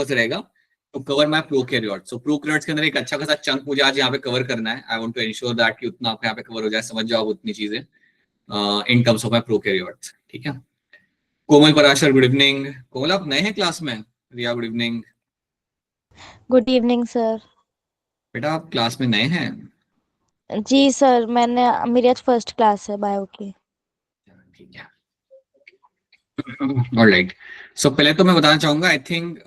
रहेगा तो cover my prokaryotes. So prokaryotes के अंदर एक अच्छा खासा चंक मुझे आज यहाँ पे कवर करना है। I want to ensure that कि उतना आपके यहाँ पे कवर हो जाए, समझ जाओ उतनी चीजें in terms of my prokaryotes. ठीक है, कोमल पराशर गुड इवनिंग। कोमल आप नए हैं क्लास में? Riya good evening. Good evening sir. बेटा आप क्लास में नए हैं? जी सर, मेरी आज फर्स्ट क्लास है बायो की। ठीक है, ऑलराइट। सो पहले तो मैं बताना चाहूंगा, I think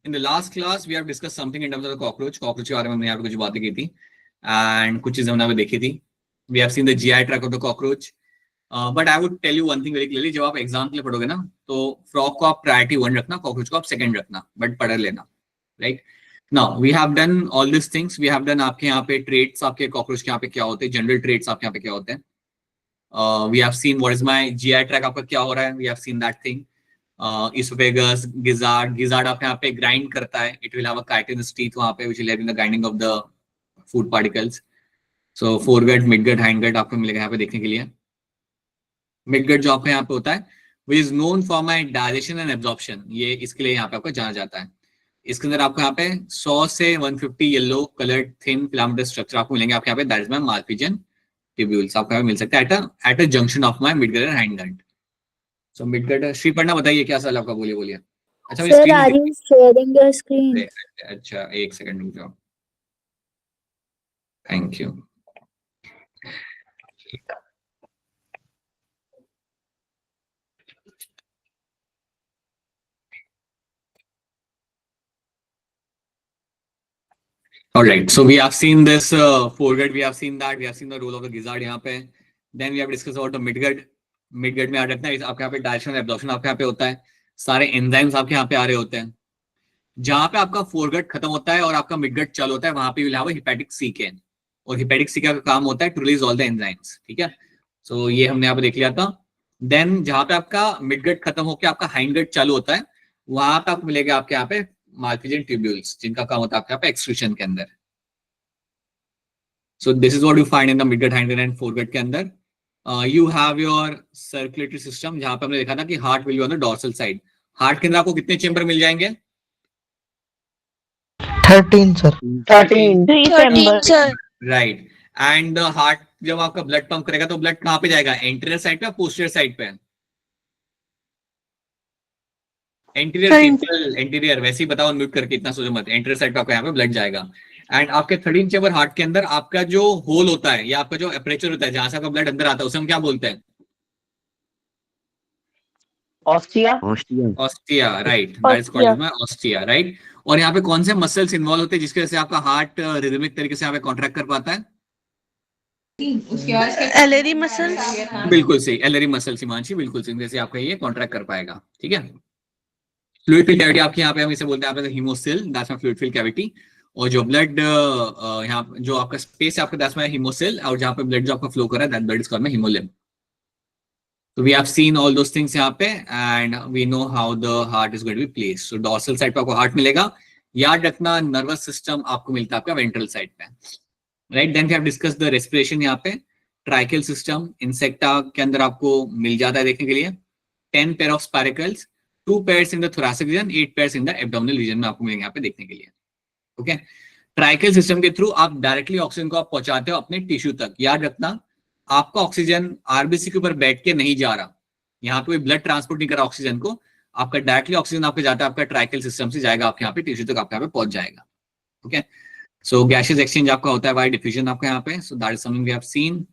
in the last class we have discuss something in terms of cockroach के बारे में हमने यहाँ पे कुछ बातें की थी एंड कुछ चीजें हमने यहाँ पे देखी थी। We have seen the GI tract of the cockroach. But I would tell you one thing very clearly, जब आप एग्जाम के लिए पढ़ोगे ना तो फ्रॉग को आप प्रायोरिटी 1 रखना, कॉकरोच को आप सेकंड रखना, बट पढ़ लेना। Right now we have done all this things. We have done आपके यहाँ पे ट्रेट्स, आपके कॉकरोच के यहाँ पे क्या होते हैं, जनरल ट्रेट्स आपके यहाँ पे क्या होते हैं। We have seen what is my GI tract आपका क्या हो रहा है, we have seen that thing. Oesophagus, gizzard आपके यहाँ पे ग्राइंड करता है, it will have a chitinous teeth वहां पे which will help in the grinding of the food particles. So foregut, midgut, hindgut आपको मिलेगा यहाँ पे देखने के लिए। मिडगट जो आपका यहाँ पे होता है which is known for my digestion and absorption, ये इसके लिए यहाँ पे आपको जाना जाता है। इसके अंदर आपको यहाँ पे 100 से 150 yellow coloured thin filamentous structure आपको मिलेंगे आपके यहाँ पे, that is my Malpighian tubules आपको यहाँ पे मिल सकता है at a junction of my midgut and hindgut. So midgut, श्री पढ़ना बताइए क्या सवाल आपका, बोलिए बोलिए। अच्छा मेरी sir screen are you sharing your screen? अच्छा एक सेकंड रुक जाओ, thank you. All right, so we have seen this foregut, we have seen that, we have seen the role of the gizzard यहाँ पे, then we have discussed about the midgut। midgut में याद रखना है आपके यहाँ पे डाइजेशन एब्जॉर्प्शन आपके यहाँ पे होता है, सारे एंजाइम्स आपके यहाँ पे आ रहे होते हैं। जहां पे आपका फोरगट खत्म होता है और आपका मिडगट चालू होता है वहां पे विल हैव अ हेपेटिक सीकेन, और हेपेटिक सीकेन का काम होता है to release all the enzymes. ठीक है, सो ये हमने यहाँ पे देख लिया था। देन जहां पे आपका मिडगट खत्म होकर आपका हाइंडगट चालू होता है वहां पे आपको मिलेगा आपके यहाँ पे मार्फिजन ट्यूब्यूल्स, जिनका काम होता है आपके यहाँ पे एक्सक्रीशन के अंदर। So this is what you find in the midgut, hindgut and foregut के अंदर। You have your circulatory system, जहां पे हमने देखा था कि heart will be on the dorsal side। Heart के अंदर आपको कितने चेंबर मिल जाएंगे? 13 sir. 13 sir. Right, and heart जब आपका ब्लड पंप करेगा तो ब्लड कहाँ पे जाएगा, एंटीरियर साइड पे या पोस्टीरियर साइड पे? एंटीरियर, एंटीरियर वैसे ही बताओ म्यूट करके, इतना सोचो मत, एंटीरियर साइड पे आपका यहाँ पे ब्लड जाएगा। एंड आपके 13 चेंबर हार्ट के अंदर आपका जो होल होता है या आपका जो एपरेचर होता है जहां से आपका ब्लड अंदर आता है उसे हम क्या बोलते हैं? Ostia. Ostia, right, that is called my ostia, right. और यहाँ पे कौन से मसल्स इन्वॉल्व होते हैं जिसकी वजह से आपका हार्ट रिदमिक तरीके से यहाँ पे कॉन्ट्रैक्ट कर पाता है? एलरी मसल। बिल्कुल सही, एलरी मसल हिमांशी, बिल्कुल सही, जैसे आपका ये कॉन्ट्रैक्ट कर पाएगा। ठीक है, फ्लूइड फिल कैविटी आपके यहाँ पे हम इसे बोलते हैं haemocoel, that's my fluid fill cavity. और जो ब्लड यहाँ जो आपका स्पेस है आपका दैट्स माय हीमोसिल, और जहाँ पे ब्लड जो आपका फ्लो कर रहा है that blood is called my haemolymph. So we have seen all those things यहाँ पे and we know how the heart is going to be placed. So dorsal side पे आपको हार्ट मिलेगा, याद रखना नर्वस सिस्टम आपको मिलता है आपका वेंट्रल साइड पे, right. Then we have discuss the respiration, यहाँ पे ट्राइकल सिस्टम इंसेक्टा के अंदर आपको मिल जाता है देखने के लिए। 10 pair of spiracles, 2 pairs in the thoracic region, 8 pairs in the abdominal region में आपको मिलेंगे यहाँ पे देखने के लिए। ओके, ट्राइकल सिस्टम के थ्रू आप डायरेक्टली ऑक्सीजन को आप पहुंचाते हो अपने टिश्यू तक। याद रखना आपका ऑक्सीजन आरबीसी के ऊपर बैठ के नहीं जा रहा, यहाँ पे ब्लड ट्रांसपोर्ट नहीं कर रहा ऑक्सीजन को, आपका डायरेक्टली ऑक्सीजन आपके जाता है आपका ट्राइकल सिस्टम से जाएगा आपके यहाँ पे टिश्यू तक, आपके यहाँ पे पहुंच जाएगा। ओके, सो गैसियस एक्सचेंज आपका होता है बाय डिफ्यूजन आपके यहाँ पे, so that is something we have seen.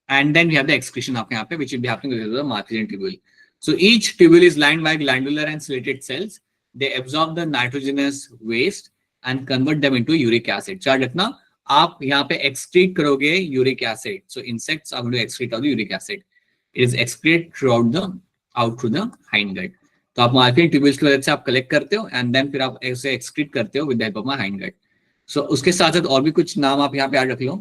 And then we have the excretion आपके यहाँ पे which will be happening with the malpighian tubule. So each tubule is lined by glandular and ciliated cells, they absorb the nitrogenous waste and convert them into uric acid. याद रखना आप यहाँ पे excrete करोगे uric acid, so insects are going to excrete out the uric acid, it is excrete out through the hindgut. तो आप मार्फिजन tubules की वजह से आप कलेक्ट करते हो एंड देन फिर आप ऐसे एक्सक्रीट करते हो with the help of my hindgut. So उसके साथ साथ और भी कुछ नाम आप यहाँ पे याद रख लो,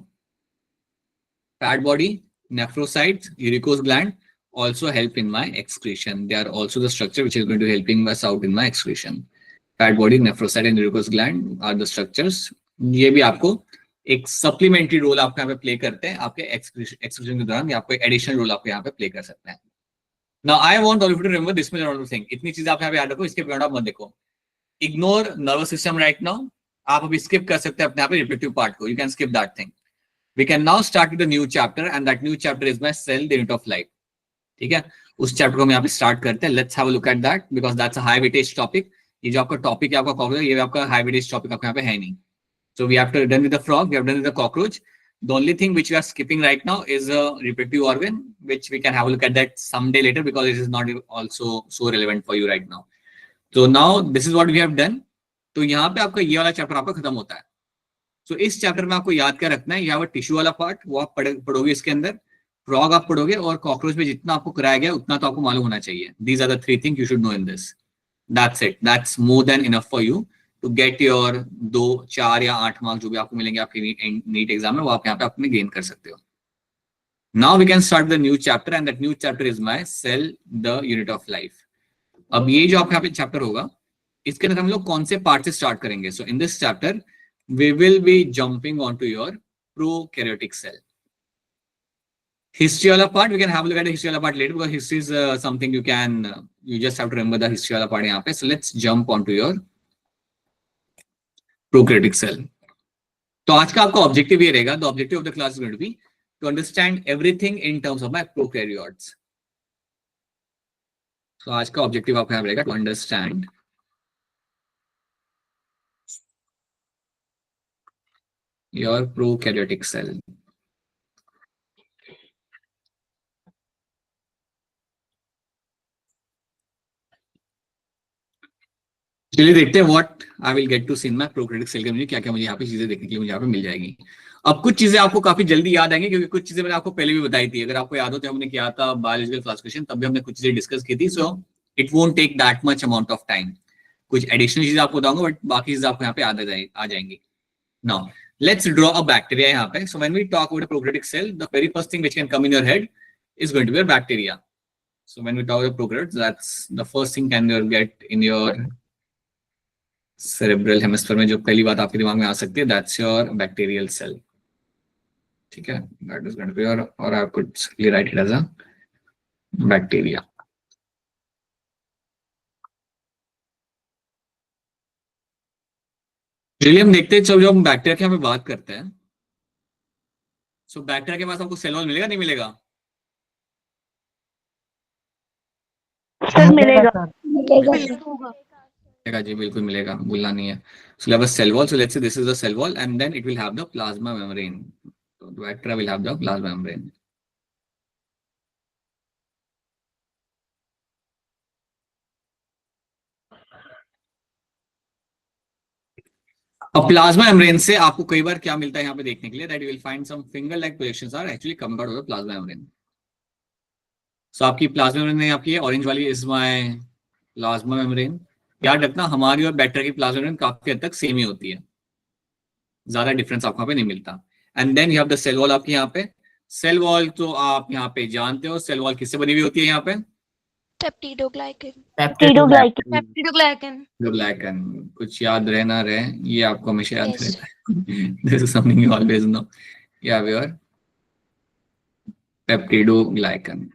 fat body, nephrocytes, uricose gland also help in my excretion. They are also the structure which is going to helping us out in my excretion. Fat body, nephrocyte and Wernicke's gland are the structures. ये भी आपको एक supplementary role आपके यहाँ पे play करते हैं आपके एक्सक्रीशन के दौरान, या आपको एडिशनल रोल आपके यहाँ पे प्ले कर सकते हैं। Now I want all of you to remember this much I want to think. इतनी चीजें आप यहाँ पे याद रखो, इसके बियॉन्ड आप मत देखो। Ignore nervous system right now, आप अभी स्किप कर सकते हैं अपने आप रिप्रोडक्टिव पार्ट को, you can skip that thing. We can now start with the new chapter and that new chapter is my cell the unit of life. ठीक है, उस चैप्टर को हम यहाँ पे स्टार्ट करते हैं। Let's have a look at that because that's a high weightage topic. ये जो आपका टॉपिक है आपका कॉकरोच, ये आपका हाई वेटेज टॉपिक आपका यहाँ पे है नहीं। So we have to done with the frog, we have done with the cockroach. The only thing which we are skipping right now is a reproductive organ, which we can have a look at that someday later because it is not also so relevant for you right now. So now this is what we have done. तो यहाँ पे आपका ये वाला chapter आपका खत्म होता है। सो इस चैप्टर में आपको याद क्या रखना है, यहाँ पर टिश्यू वाला पार्ट वो आप पढ़ोगे, इसके अंदर फ्रॉग आप पढ़ोगे, और कॉकरोच में जितना आपको कराया गया उतना तो आपको मालूम होना चाहिए। These are the 3 thing you should know in this. That's it, that's more than enough for you to get your 2, 4 या 8 मार्क्स जो भी आपको मिलेंगे आपके नीट एग्जाम में, वो आप यहाँ पे अपने गेन कर सकते हो। Now we can start the new chapter and that new chapter is my cell the unit of life. अब ये जो आपका यहाँ पे चैप्टर होगा, इसके अंदर हम लोग कौन से पार्ट से स्टार्ट करेंगे? So in this chapter we will be jumping on to your prokaryotic cell. History wala part, we can have a look at the history wala part later because history is something you can, you just have to remember the history wala part यहाँ पे. So let's jump onto your prokaryotic cell. तो आज का आपका objective ये रहेगा, the objective of the class is going to be to understand everything in terms of my prokaryotes. So आज का ऑब्जेक्टिव आपका यहाँ रहेगा to understand your prokaryotic cell. चलिए देखते हैं what I will get to see in my prokaryotic cell के, मुझे क्या क्या मुझे यहाँ पे चीजें देखने के लिए मुझे यहाँ पे मिल जाएगी। अब कुछ चीजें आपको काफी जल्दी याद आएंगी क्योंकि कुछ चीजें मैंने आपको पहले भी बताई थी। अगर आपको याद हो तो हमने किया था बायोलॉजिकल क्लासिफिकेशन, तब भी हमने कुछ चीजें डिस्कस की थी। So it won't take that much amount of time. कुछ एडिशनल चीजें आपको बताऊंगा बट बाकी चीजें आपको यहाँ पे आ जाएंगी। Now let's draw a bacteria यहाँ पे। So when we talk about a prokaryotic cell, the very first thing which can come in your head is going to be a bacteria. So when we talk about prokaryotes, that's the first thing can you get in your cerebral hemisphere में जो पहली बात आपके दिमाग में आ सकती है, that's your bacterial cell. ठीक है, that is going to be your, or I could simply write it as a bacteria. चलिए हम देखते हैं, जब हम बैक्टीरिया की हमें बात करते हैं, सो बैक्टीरिया के पास आपको सेल वॉल मिलेगा नहीं मिलेगा? सर मिलेगा। मिलेगा जी, बिल्कुल मिलेगा, भूलना नहीं है। So we have a cell wall. So let's say this is the cell wall, and then it will have the plasma membrane. So the bacteria will have the plasma membrane. अब plasma membrane से आपको कई बार क्या मिलता है यहाँ पे देखने के लिए, that you will find some finger-like projections are actually coming out of the plasma membrane. So आपकी प्लाज्मा मेम्ब्रेन आपकी है ऑरेंज वाली, is my प्लाज्मा मेम्ब्रेन। याद रखना हमारी और बैक्टीरिया की प्लाज्मा मेम्ब्रेन काफी हद तक सेम ही होती है, ज्यादा डिफरेंस आपको यहाँ पे नहीं मिलता। And then you have the cell wall आपकी यहाँ पे। सेल वॉल तो आप यहाँ पे जानते हो, सेल वॉल किससे बनी हुई होती है यहाँ पे? पेप्टिडोग्लाइकन। कुछ याद रहे ना रहे, ये आपको हमेशा याद रहता है। This is something you always no. You have your peptidoglycan.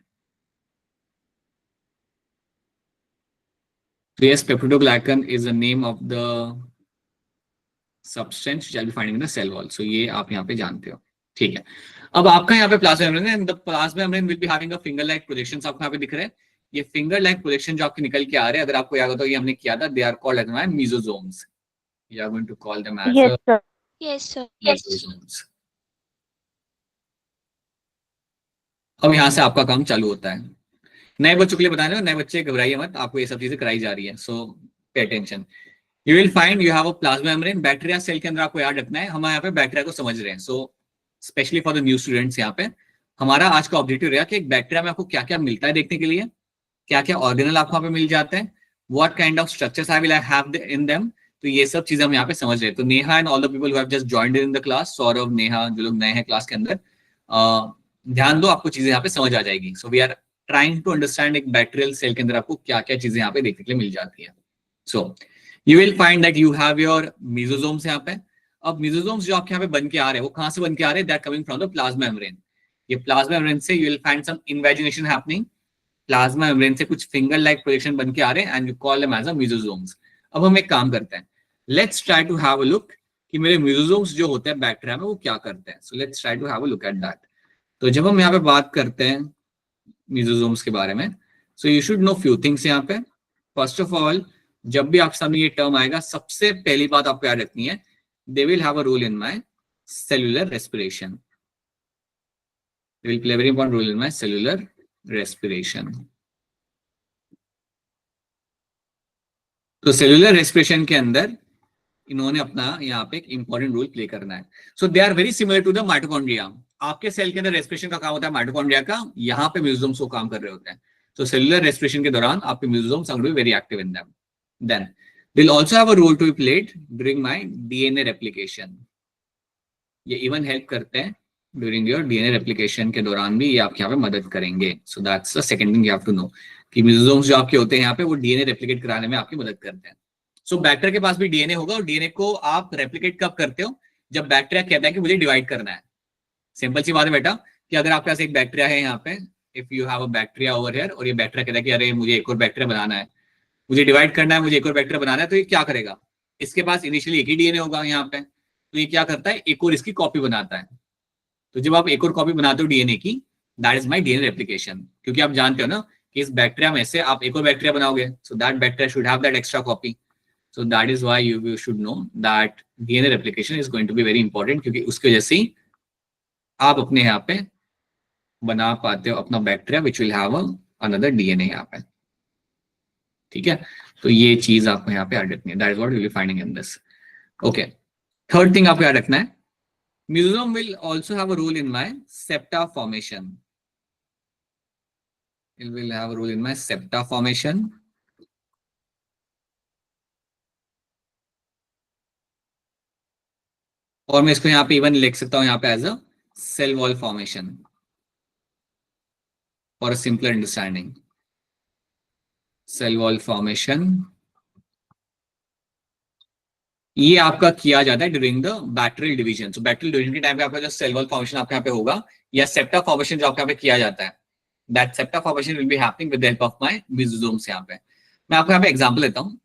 So yes, peptidoglycan is the name of the substance which I'll be finding in the cell wall. So ये आप यहाँ पे जानते हो, ठीक है। अब आपका यहाँ पे प्लाज्मा मेम्ब्रेन है, the plasma membrane will be having a finger-like projections आपको यहाँ पे दिख रहे हैं। ये finger-like projection जो आपके निकल के आ रहे हैं, अगर आपको याद हो तो ये हमने किया था, they are called as mesosomes. We are going to call them as Yes, sir. mesosomes. अब यहाँ से आपका काम चालू होता है। नए बच्चों के लिए बताने, नए बच्चे घबराइए मत, आपको ये सब चीजें कराई जा रही है। So pay attention. You will find you have a plasma membrane. Bacteria cell के अंदर आपको याद रखना है, हम यहाँ पे बैक्टीरिया को समझ रहे हैं। So specially for the new students, यहाँ पे हमारा आज का ऑब्जेक्टिव रहेगा कि एक बैक्टीरिया में आपको क्या क्या मिलता है देखने के लिए, क्या क्या ऑर्गेनल आपको यहाँ पे मिल जाते हैं, what kind of structures I will have in them. तो ये सब चीजें हम यहाँ पे समझ रहे हैं। तो Neha and all the people who have just joined in the class, Saurabh, Neha, जो लोग नए हैं क्लास के अंदर, ध्यान दो, आपको चीजें यहाँ पे समझ आ जाएगी। So we are trying to understand एक बैक्टीरियल सेल के अंदर आपको क्या क्या चीजें यहाँ पे देखने के लिए मिल जाती है। So you will find that you have your मेसोसोम्स यहाँ पे। अब मेसोसोम्स जो आपके यहाँ पे बन के आ रहे हैं, वो कहाँ से बन के आ रहे हैं? That coming from the plasma membrane. ये प्लाज्मा मेम्ब्रेन से you will find some invagination happening. Plasma membrane से कुछ फिंगर लाइक प्रोजेक्शन बन के आ रहे हैं and you call them as a mesosomes. अब हम एक काम करते हैं, let's try to have a look कि मेरे म्यूजियम्स जो होते हैं बैक्टीरिया में वो क्या करते हैं. So let's try to have a look at that. तो जब हम यहाँ पे बात करते हैं म्यूजियम्स के बारे में, सो you should know few things यहाँ पे. फर्स्ट ऑफ ऑल, जब भी आपके सामने ये टर्म आएगा, सबसे पहली बात आपको याद रखनी है, they will have a role in my cellular respiration. They will play very important role in my cellular respiration. तो सेलुलर रेस्पिरेशन के अंदर इन्होंने अपना यहाँ पे एक इंपॉर्टेंट रोल प्ले करना है. So they are very similar to the mitochondria. आपके सेल के अंदर रेस्पिरेशन का काम होता है माइटोकॉन्ड्रिया का, यहाँ पे म्यूजियम्स वो काम कर रहे होते हैं. So cellular respiration के दौरान आपके museums are going to be very active in them. Then they'll also have a role to be played during my DNA replication. ये even help करते हैं during your DNA replication के दौरान भी, ये आपके यहाँ पे मदद करेंगे. So that's the second thing you have to know कि म्यूजियम्स जो आपके होते हैं यहाँ पे वो DNA replicate कराने में आपकी मदद करते हैं. So बैक्टीरिया के पास भी DNA होगा, और DNA को आप replicate कब करते हो, जब बैक्टीरिया कहता है कि मुझे डिवाइड करना है. सिंपल सी बात है बेटा कि अगर आपके पास एक बैक्टीरिया है यहाँ पे, if you have a bacteria over here, और ये बैक्टीरिया कहता है कि अरे मुझे एक और बैक्टीरिया बनाना है, मुझे डिवाइड करना है, मुझे एक और बैक्टीरिया बनाना है, तो ये क्या करेगा, इसके पास इनिशियली एक ही डीएनए होगा यहाँ पे, तो ये क्या करता है, एक और इसकी कॉपी बनाता है. तो जब आप एक और कॉपी बनाते हो डीएनए की, that is my DNA replication. क्योंकि आप जानते हो ना कि इस बैक्टीरिया में से आप एक और बैक्टीरिया बनाओगे, so that bacteria should have that extra copy. So that is why you should know that DNA replication is going to be very important, क्योंकि उसकी वजह से आप अपने यहाँ पे बना पाते हो अपना bacteria which will have another DNA यहाँ पे. ठीक है, तो ये चीज आपको यहाँ पे याद रखनी है. That is what you will be finding in this. Okay, third thing आपको याद रखना है, mesosome will also have a role in my septa formation. It will have a role in my septa formation. और मैं इसको यहाँ पे even लिख सकता हूँ यहाँ पे as a cell wall formation for a simpler understanding. Cell wall formation ये आपका किया जाता है during the bacterial division. So bacterial division के टाइम पे आपका जो सेल वॉल फॉर्मेशन आपके यहाँ पे होगा, या सेप्टा फॉर्मेशन जो आपके यहाँ पे किया जाता है, that septa formation will be happening with the help of my museums. यहाँ पे मैं आपको यहाँ पे एग्जांपल लेता हूँ.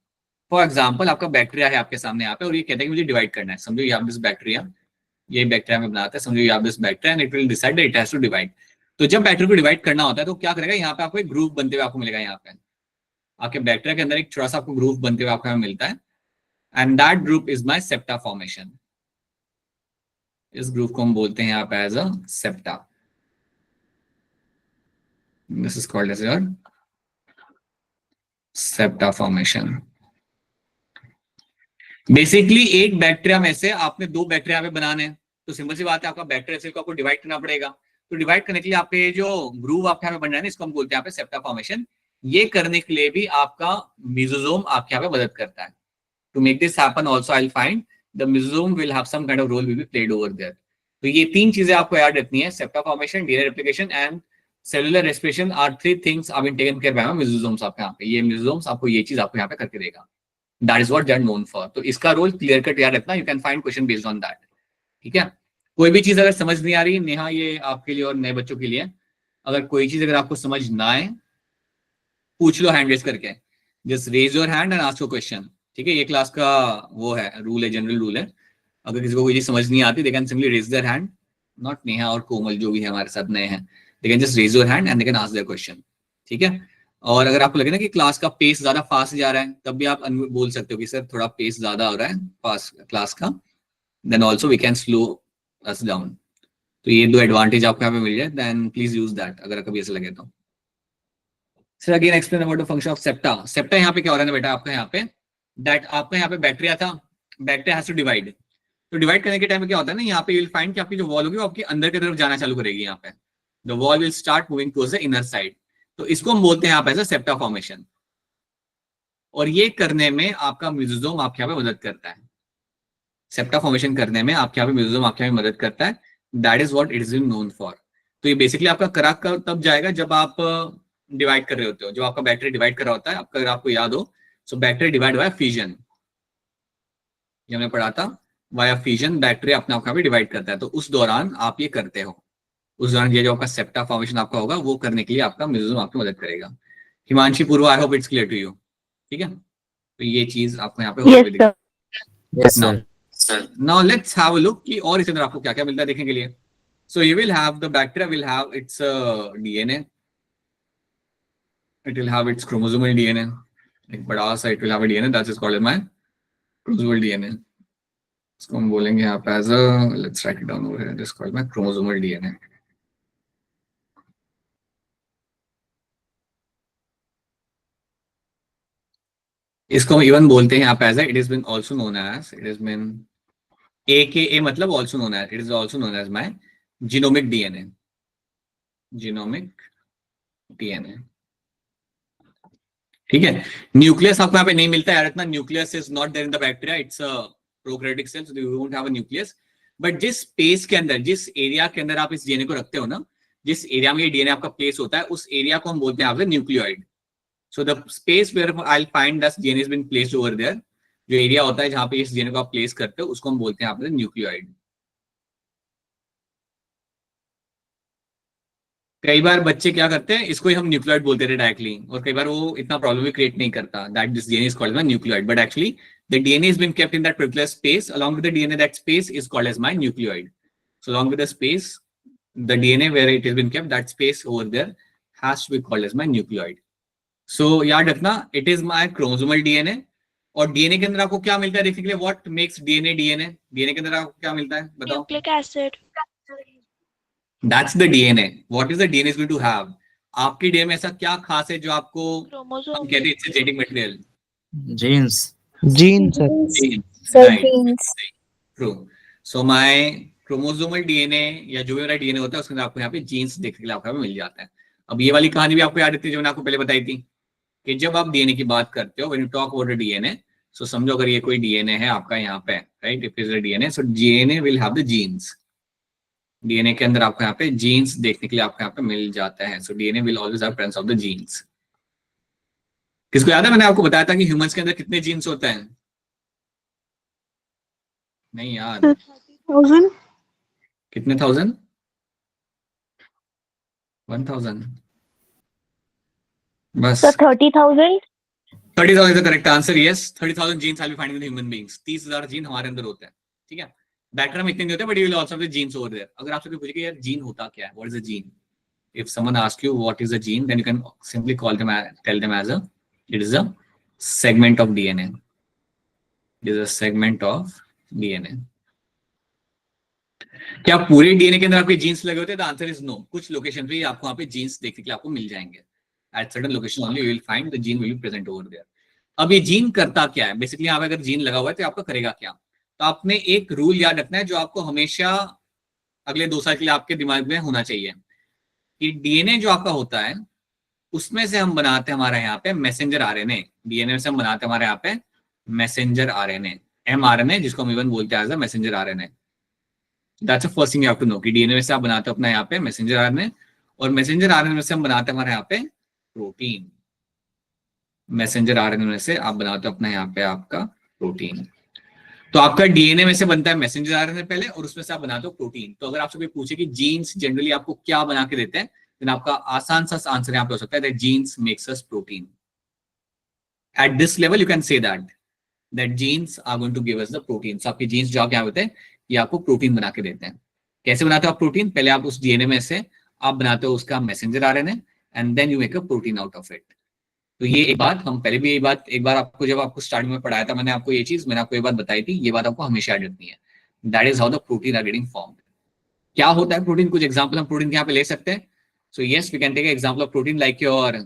फॉर एग्जांपल, आपका बैक्टीरिया है आपके सामने यहाँ पे, और ये कहता है कि मुझे डिवाइड करना है. समझो, यहाँ दिस बैक्टीरिया, ये बैक्टीरिया में बनाता है, समझो यहाँ this bacteria, and it will decide it has to divide. तो जब बैक्टीरिया को डिवाइड करना होता है तो क्या करेगा, यहाँ पे आपको एक ग्रुप बनते हुए आपको मिलेगा. यहाँ पे आपके बैक्टीरिया के अंदर एक छोटा सा आपको ग्रुप बनते हुए आपको मिलता है, and that group is my septa formation. इस ग्रुप को हम बोलते हैं यहाँ पे as a septa. This is called as your septa formation. Basically एक बैक्टीरिया में से आपने दो बैक्टीरिया में बनाने हैं, तो सिंपल सी बात है, आपका बैक्टीरिया सेल को आपको डिवाइड करना पड़ेगा. तो डिवाइड करने के लिए आपके जो ग्रुव आपके यहाँ पे बन रहा है, इसको हम बोलते हैं यहाँ पे सेप्टा फॉर्मेशन. ये करने के लिए भी आपका म्यूजियम आपके यहाँ पे मदद करता है. To make this happen also I will find the museum will have some kind of role will be played over there. तो ये तीन चीजें आपको याद रखनी है, septa formation, DNA replication and cellular respiration are three things are been taken care by museums. आपके यहाँ पे ये म्यूजियम्स आपको ये चीज आपको यहाँ पे करके देगा. That is what they are known for. तो इसका रोल क्लियर कट याद रखना. You can find question based on that. ठीक है, कोई भी चीज अगर समझ नहीं आ रही, नेहा ये आपके लिए और नए बच्चों के लिए, अगर कोई चीज अगर आपको समझ ना आए, पूछ लो हैंड रेज करके. Just raise your hand and ask your question. ठीक है, ये क्लास का वो है, रूल है, जनरल रूल है. अगर किसी को कोई चीज समझ नहीं आती, they can simply raise their hand. Not Neha और कोमल जो भी है हमारे साथ नए हैं, they can just raise your hand and they can ask their question. ठीक है, और अगर आपको लगे ना कि क्लास का पेस ज्यादा फास्ट जा रहा है, तब भी आप बोल सकते हो कि सर थोड़ा पेस ज्यादा हो रहा है फास्ट क्लास का, then also we can slow us down. तो ये दो एडवांटेज आपको यहाँ पे मिल जाए, देन प्लीज यूज दैट अगर कभी ऐसा लगे तो. Sir again explain about the function of septa. Septa यहाँ पे क्या हो रहा है बेटा, आपका यहाँ पे दैट आपका यहाँ पे बैक्टीरिया था, बैक्टीरिया हैज टू डिवाइड. तो डिवाइड करने के टाइम में क्या होता है ना, यहाँ पे यू विल फाइंड कि आपकी जो वॉल होगी वो आपकी अंदर की तरफ जाना चालू करेगी. यहाँ पे the wall will start moving towards the inner side. तो इसको हम बोलते हैं यहाँ पे सेप्टा फॉर्मेशन. और ये करने में आपका म्यूजियम आपके यहाँ पे मदद करता है. सेप्टा फॉर्मेशन करने में आपके यहाँ पे म्यूजियम आपके यहाँ पे मदद करता है. That is what it is known for. तो ये बेसिकली आपका करा कर तब जाएगा जब आप डिवाइड कर रहे होते हो, जब आपका बैक्टीरिया डिवाइड कर रहा होता है. आपका अगर आपको याद हो, so bacteria divide via fission, ये हमने पढ़ा था, वाया फिजन बैक्टीरिया अपने आप यहाँ पे डिवाइड करता है. तो उस दौरान आप ये करते हो, उस दौरान ये जो आपका सेप्टा फॉर्मेशन आपका होगा वो करने के लिए आपका म्यूजियम आपकी मदद करेगा. Himanshi, Purva, I hope it's clear to you. ठीक है, तो ये चीज आपको यहाँ पे होते Yes, हुए दिखेगी। sir. Yes, Now, sir. now let's have a look कि और इसके अंदर आपको क्या क्या मिलता है देखने के लिए। So you will have the bacteria will have its DNA. It will have its chromosomal DNA. एक बड़ा सा it will have a DNA that is called as my chromosomal DNA. इसको हम बोलेंगे यहाँ पे as a, let's write it down over here. This is called my chromosomal DNA. इसको हम इवन बोलते हैं यहाँ पे as a, it has been also known as, it has been AKA मतलब also known as, it is also known as my genomic DNA. Genomic DNA. ठीक है। Nucleus आपको यहाँ पे नहीं मिलता है यार, इतना nucleus is not there in the bacteria, it's a prokaryotic cell, so you won't have a nucleus. But जिस स्पेस के अंदर, जिस एरिया के अंदर आप इस डीएनए को रखते हो ना, जिस एरिया में ये डीएनए आपका प्लेस होता है, उस एरिया को हम बोलते हैं आपसे nucleoid. So the space where I will find that DNA is been placed over there, जो एरिया होता है जहां पे इस डीएनए को आप प्लेस करते हो, उसको हम बोलते हैं आपसे न्यूक्लियोइड। कई बार बच्चे क्या करते हैं, इसको ही हम न्यूक्लियोइड बोलते थे डायरेक्टली, और कई बार वो इतना प्रॉब्लम भी क्रिएट नहीं करता that this DNA is called as nucleoid, but actually the DNA is been kept in that particular space along with the DNA, that space is called as my nucleoid. So along with the space, the DNA where it is been kept, that space over there has to be called as my nucleoid. So याद रखना, it is my chromosomal DNA. और DNA के अंदर आपको क्या मिलता है देखने के लिए, what makes DNA DNA, DNA के अंदर आपको क्या मिलता है बताओ। Nucleic acid. That's the DNA. What is the DNA is going to have? आपकी डीएनए में ऐसा क्या खास है जो आपको हम क्रोमोसोम। कहते हैं it's genetic material? Genes. Genes, sir. Genes, Sir, right? genes. True. So my chromosomal DNA या जो भी मेरा डीएनए होता है उसके अंदर आपको यहाँ पे जीन्स देखने के लिए आपको यहाँ पे मिल जाता है। अब ये वाली कहानी भी आपको याद रहती है जो मैंने आपको पहले बताई थी कि जब आप डीएनए की बात करते हो, when you talk about the DNA, so समझो अगर ये कोई डीएनए है आपका यहाँ पे, right? If it is a DNA, so DNA will have the genes. DNA के अंदर आपको यहाँ पे जीन्स देखने के लिए आपको यहाँ पे मिल जाता है। So DNA will always have presence of the genes. किसको याद है मैंने आपको बताया था कि ह्यूमंस के अंदर कितने जीन्स होते हैं? नहीं याद? 1000. कितने 1000? 1000 बस। Sir, 30,000. 30,000 is the correct answer. Yes, 30,000 genes I'll be finding in human beings. 30,000 gene हमारे अंदर होते हैं, ठीक है। बैक्टीरिया में इतने नहीं होते, but you will also have the genes over there. अगर आपसे कोई पूछे कि यार जीन होता क्या है, what is a gene, if someone ask you what is a gene, then you can simply call them, tell them as a, it is a segment of DNA. It is a segment of DNA. क्या पूरे DNA के अंदर आपके jeans लगे होते हैं? The answer is no. कुछ location पे आपको वहां पे जीन्स देखने के लिए आपको मिल जाएंगे। At certain location only you will find the gene will be present over there. अब ये जीन करता क्या है बेसिकली? यहाँ पे अगर जीन लगा हुआ है तो आपका करेगा क्या? तो आपने एक रूल याद रखना है जो आपको हमेशा अगले 2 साल के लिए आपके दिमाग में होना चाहिए कि डीएनए जो आपका होता है उसमें से हम बनाते हैं हमारे यहाँ पे मैसेंजर आरएनए। डीएनए से हम बनाते हैं हमारे यहाँ पे मैसेंजर आरएनए, एमआरएनए, जिसको हम इवन बोलते हैं as a messenger RNA. That's the first thing you have to know कि डीएनए में से आप बनाते हो अपना यहाँ पे मैसेंजर आरएनए, और मैसेंजर आरएनए में से हम बनाते हैं हमारे यहाँ पे प्रोटीन। मैसेंजर आरएनए में से आप बनाते हो अपना यहाँ पे आपका प्रोटीन। तो आपका डीएनए में से बनता है मैसेंजर आरएनए पहले, और उसमें से आप बनाते हो प्रोटीन। तो अगर आपसे कोई पूछे कि जीन्स जनरली आपको क्या बना के देते हैं, then आपका आसान सा आंसर यहाँ पे हो सकता है that genes makes us protein. At this level you can say that genes are going to give us the protein. So आपके जीन्स जो क्या होते हैं, ये आपको प्रोटीन बना के देते हैं। कैसे बनाते हो आप प्रोटीन? पहले आप उस डीएनए में से आप बनाते हो उसका messenger RNA, and then you make a protein out of it. तो ये एक बात हम पहले भी, ये बात एक बार आपको जब आपको स्टार्टिंग में पढ़ाया था मैंने आपको ये चीज, मैंने आपको ये बात बताई थी, ये बात आपको हमेशा याद रखनी है। That is how the protein are getting formed. क्या होता है प्रोटीन? कुछ एग्जांपल हम प्रोटीन के यहाँ पे ले सकते हैं। So yes, we can take example of protein like your,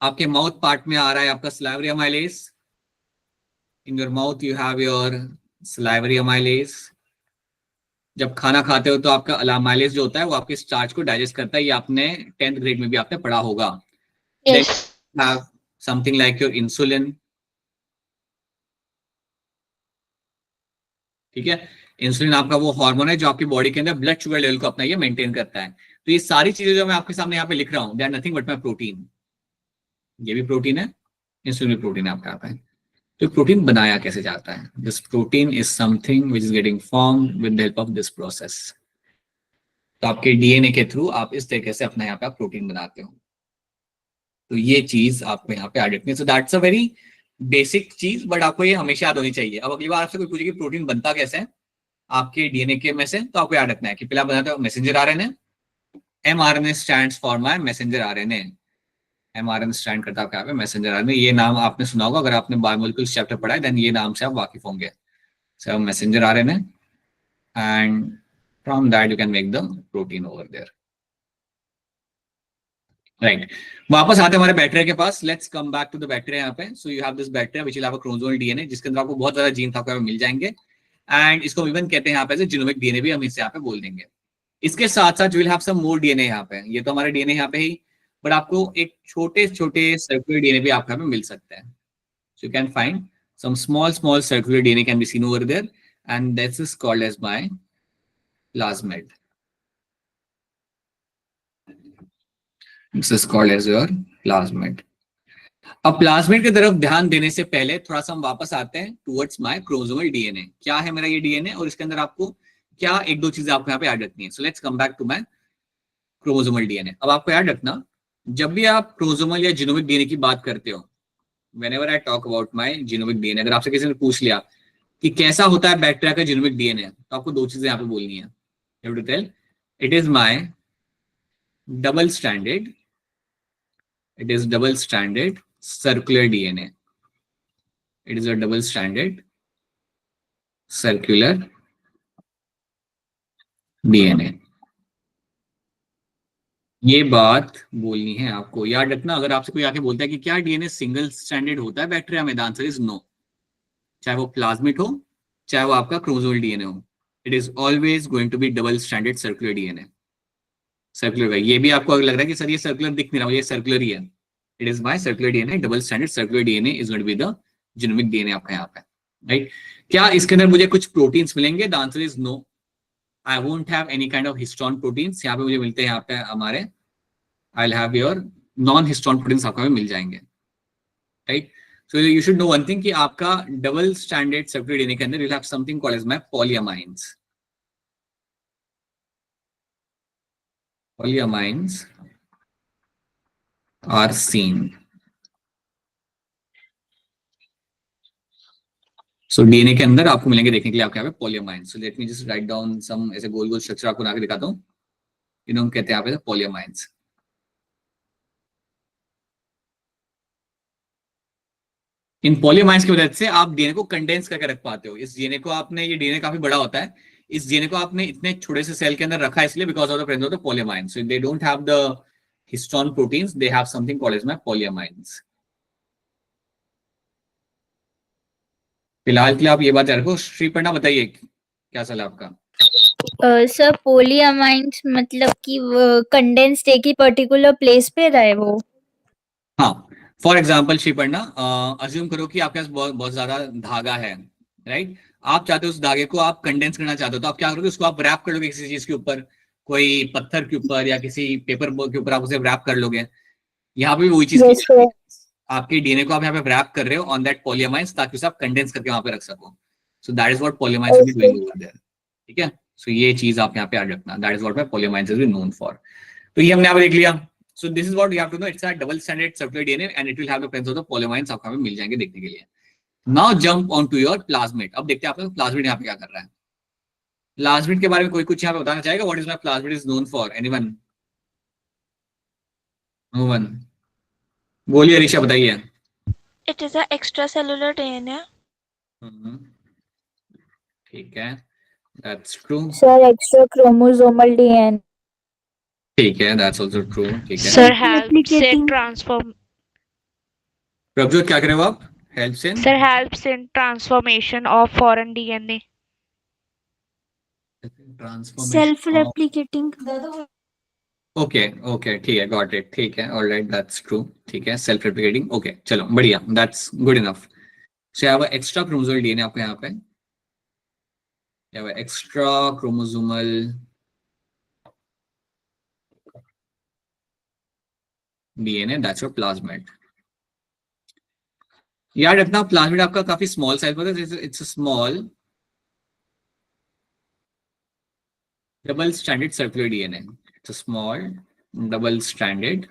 आपके माउथ पार्ट में आ रहा है आपका salivary amylase. In your mouth you have your salivary amylase. जब खाना खाते हो तो आपका अमाइलेज जो होता है वो आपके स्टार्च को डाइजेस्ट करता है। ये आपने 10th ग्रेड में भी आपने पढ़ा होगा। Yes. Have something like your insulin, ठीक है। इंसुलिन आपका वो हार्मोन है जो आपकी बॉडी के अंदर ब्लड शुगर लेवल को अपना ये मेंटेन करता है। तो ये सारी चीजें जो मैं आपके सामने यहाँ पे लिख रहा हूँ, they are nothing but my protein. ये भी प्रोटीन है, इंसुलिन भी प्रोटीन है आपका यहाँ पे। तो प्रोटीन बनाया कैसे जाता है? This protein is something which is getting formed with the help of this process. तो आपके डीएनए के थ्रू आप इस तरीके से अपना यहाँ पे आप प्रोटीन बनाते हो। तो ये चीज आपको यहाँ पे ऐड रखनी है। So that's a very basic चीज, बट आपको ये हमेशा याद होनी चाहिए। अब अगली बार आपसे कोई पूछे कि प्रोटीन बनता कैसे है आपके डीएनए के में से, तो आपको याद रखना है कि पहले आप बनाते हो messenger RNA, mRNA stands for my messenger RNA. mRNA stand करता है आपके मैसेंजर आरएनए। ये नाम आपने सुना होगा अगर आपने बायोमोलिक्यूल्स चैप्टर पढ़ा है, देन ये नाम से आप वाकिफ होंगे। So messenger RNA and from that you can make the protein over there, right. वापस आते हैं हमारे बैक्टीरिया के पास। Let's come back to the bacteria. यहाँ पे so you have this bacteria which will have a chromosomal DNA, जिसके अंदर आपको बहुत ज्यादा जीन्स आपको मिल जाएंगे, एंड इसको इवन कहते हैं यहाँ पे जीनोमिक डीएनए भी हम इसे यहाँ पे बोल देंगे। इसके साथ साथ will have some more DNA यहाँ पे। ये तो हमारे डीएनए यहाँ पे ही, बट आपको एक छोटे छोटे सर्कुलर डीएनए भी आपको यहाँ पे मिल सकते हैं। So you can find some small circular DNA can be seen over there, and this is called as by plasmid. This is called as your plasmid. अब प्लाज्मिड की तरफ ध्यान देने से पहले थोड़ा सा हम वापस आते हैं टुवर्ड्स माय क्रोमोसोमल डीएनए। क्या है मेरा ये डीएनए और इसके अंदर आपको क्या एक दो चीजें आपको यहाँ पे याद रखनी है। So let's come back to my chromosomal DNA. अब आपको याद रखना, जब भी आप क्रोमोसोमल या जीनोमिक डीएनए की बात करते हो, whenever I talk about my genomic DNA, अगर आपसे किसी ने पूछ लिया कि कैसा होता है बैक्टीरिया का जीनोमिक डीएनए, तो आपको दो चीजें यहाँ पे बोलनी है। You have to tell it is my double stranded, it is double stranded circular DNA. It is a double stranded circular DNA. ये बात बोलनी है आपको, याद रखना। अगर आपसे कोई आके बोलता है कि क्या डीएनए सिंगल स्ट्रैंडेड होता है बैक्टीरिया में, द आंसर इज नो। चाहे वो प्लाज्मिड हो, चाहे वो आपका क्रोमोसोमल डीएनए हो, it is always going to be double stranded circular DNA. Circular, ये भी आपको अगर लग रहा है कि सर ये सर्कुलर दिख नहीं रहा, ये सर्कुलर ही है, it is my circular DNA, double stranded circular DNA is going to be the genomic DNA आपका यहाँ पे, राइट। क्या इसके अंदर मुझे कुछ प्रोटीन्स मिलेंगे? The answer is no. I won't have any kind of histone proteins. यहाँ पे मुझे मिलते हैं यहाँ पे हमारे, I will have your non histone proteins आपको मिल जाएंगे, right. So you should know one thing कि आपका डबल स्टैंडर्ड सर्कुलर डीएनए के अंदर you have something called as my polyamines. Polyamines are seen. So DNA के अंदर आपको मिलेंगे देखने के लिए आपके यहाँ पे polyamines. So let me just write down some ऐसे गोल गोल स्ट्रक्चर आपको आगे दिखाता हूँ। इन्होंने कहते हैं यहाँ पे पॉलीअमाइन्स। इन पॉलीअमाइन्स की वजह से आप डीएनए को कंडेंस करके रख पाते हो। इस डीएनए को आपने, ये डीएनए काफी बड़ा होता है, इस डीएनए को आपने इतने छोटे से सेल के अंदर रखा है इसलिए because of the presence of the polyamines. So they don't have the histone proteins, they have something called as my polyamines. फिलहाल के लिए आप ये बात याद रखो। श्री पन्ना बताइए क्या सलाह आपका? सर पॉलीअमाइन्स मतलब कि कंडेंस्ड एक ही पर्टिकुलर प्लेस पे रहे वो। हाँ, for example Shri Panna, assume करो कि आपके पास बहुत ज्यादा धागा है, राइट। आप चाहते हो उस धागे को आप कंडेंस करना चाहते हो, तो आप क्या करोगे, उसको आप रैप कर लोगे किसी चीज के ऊपर, कोई पत्थर के ऊपर या किसी पेपर के ऊपर आप उसे रैप कर लोगे। यहाँ पे भी वही चीज आपके डीएनए को आप यहाँ पे रैप कर रहे हो ऑन दैट पॉलीअमाइन्स, ताकि उसे आप कंडेंस करके वहां पे रख सको। So that is what polyamines will be doing over there, ठीक है। सो ये चीज आप यहाँ पे याद रखना, that is what my polyamines is known for. तो ये हमने यहाँ पे देख लिया। So this is what you have to know, it's a double standard circular DNA and it will have the presence of the polyamines आपको यहाँ पे मिल जाएंगे देखने के लिए। Now jump on to your plasmid. अब देखते हैं आपका प्लाज्मिड यहाँ पे क्या कर रहा है। प्लाज्मिड के बारे में कोई कुछ यहाँ पे बताना चाहेगा? What is my plasmid is known for? Anyone? No one? बोलिए ऋषा, बताइए। It is a extracellular DNA. ठीक है, that's true. Sir extra chromosomal DNA. ठीक है, दैट्स आल्सो ट्रू। ठीक है Sir, helps in Replicating. transform. Prabhjot, क्या कर रहे हो आप? Helps in Sir, helps in transformation of foreign DNA. Self-replicating. Okay okay, ठीक है, गॉट इट। ठीक है, ऑलराइट, दैट्स ट्रू। ठीक है, सेल्फ रेप्लिकेटिंग। ओके, चलो बढ़िया, that's good enough. So have extra chromosomal DNA आपको यहाँ पे, have extra chromosomal DNA, that's your plasmid. याद रखना प्लाज्मिड आपका काफी स्मॉल साइज में है, it's a small double stranded circular DNA. It's a small double stranded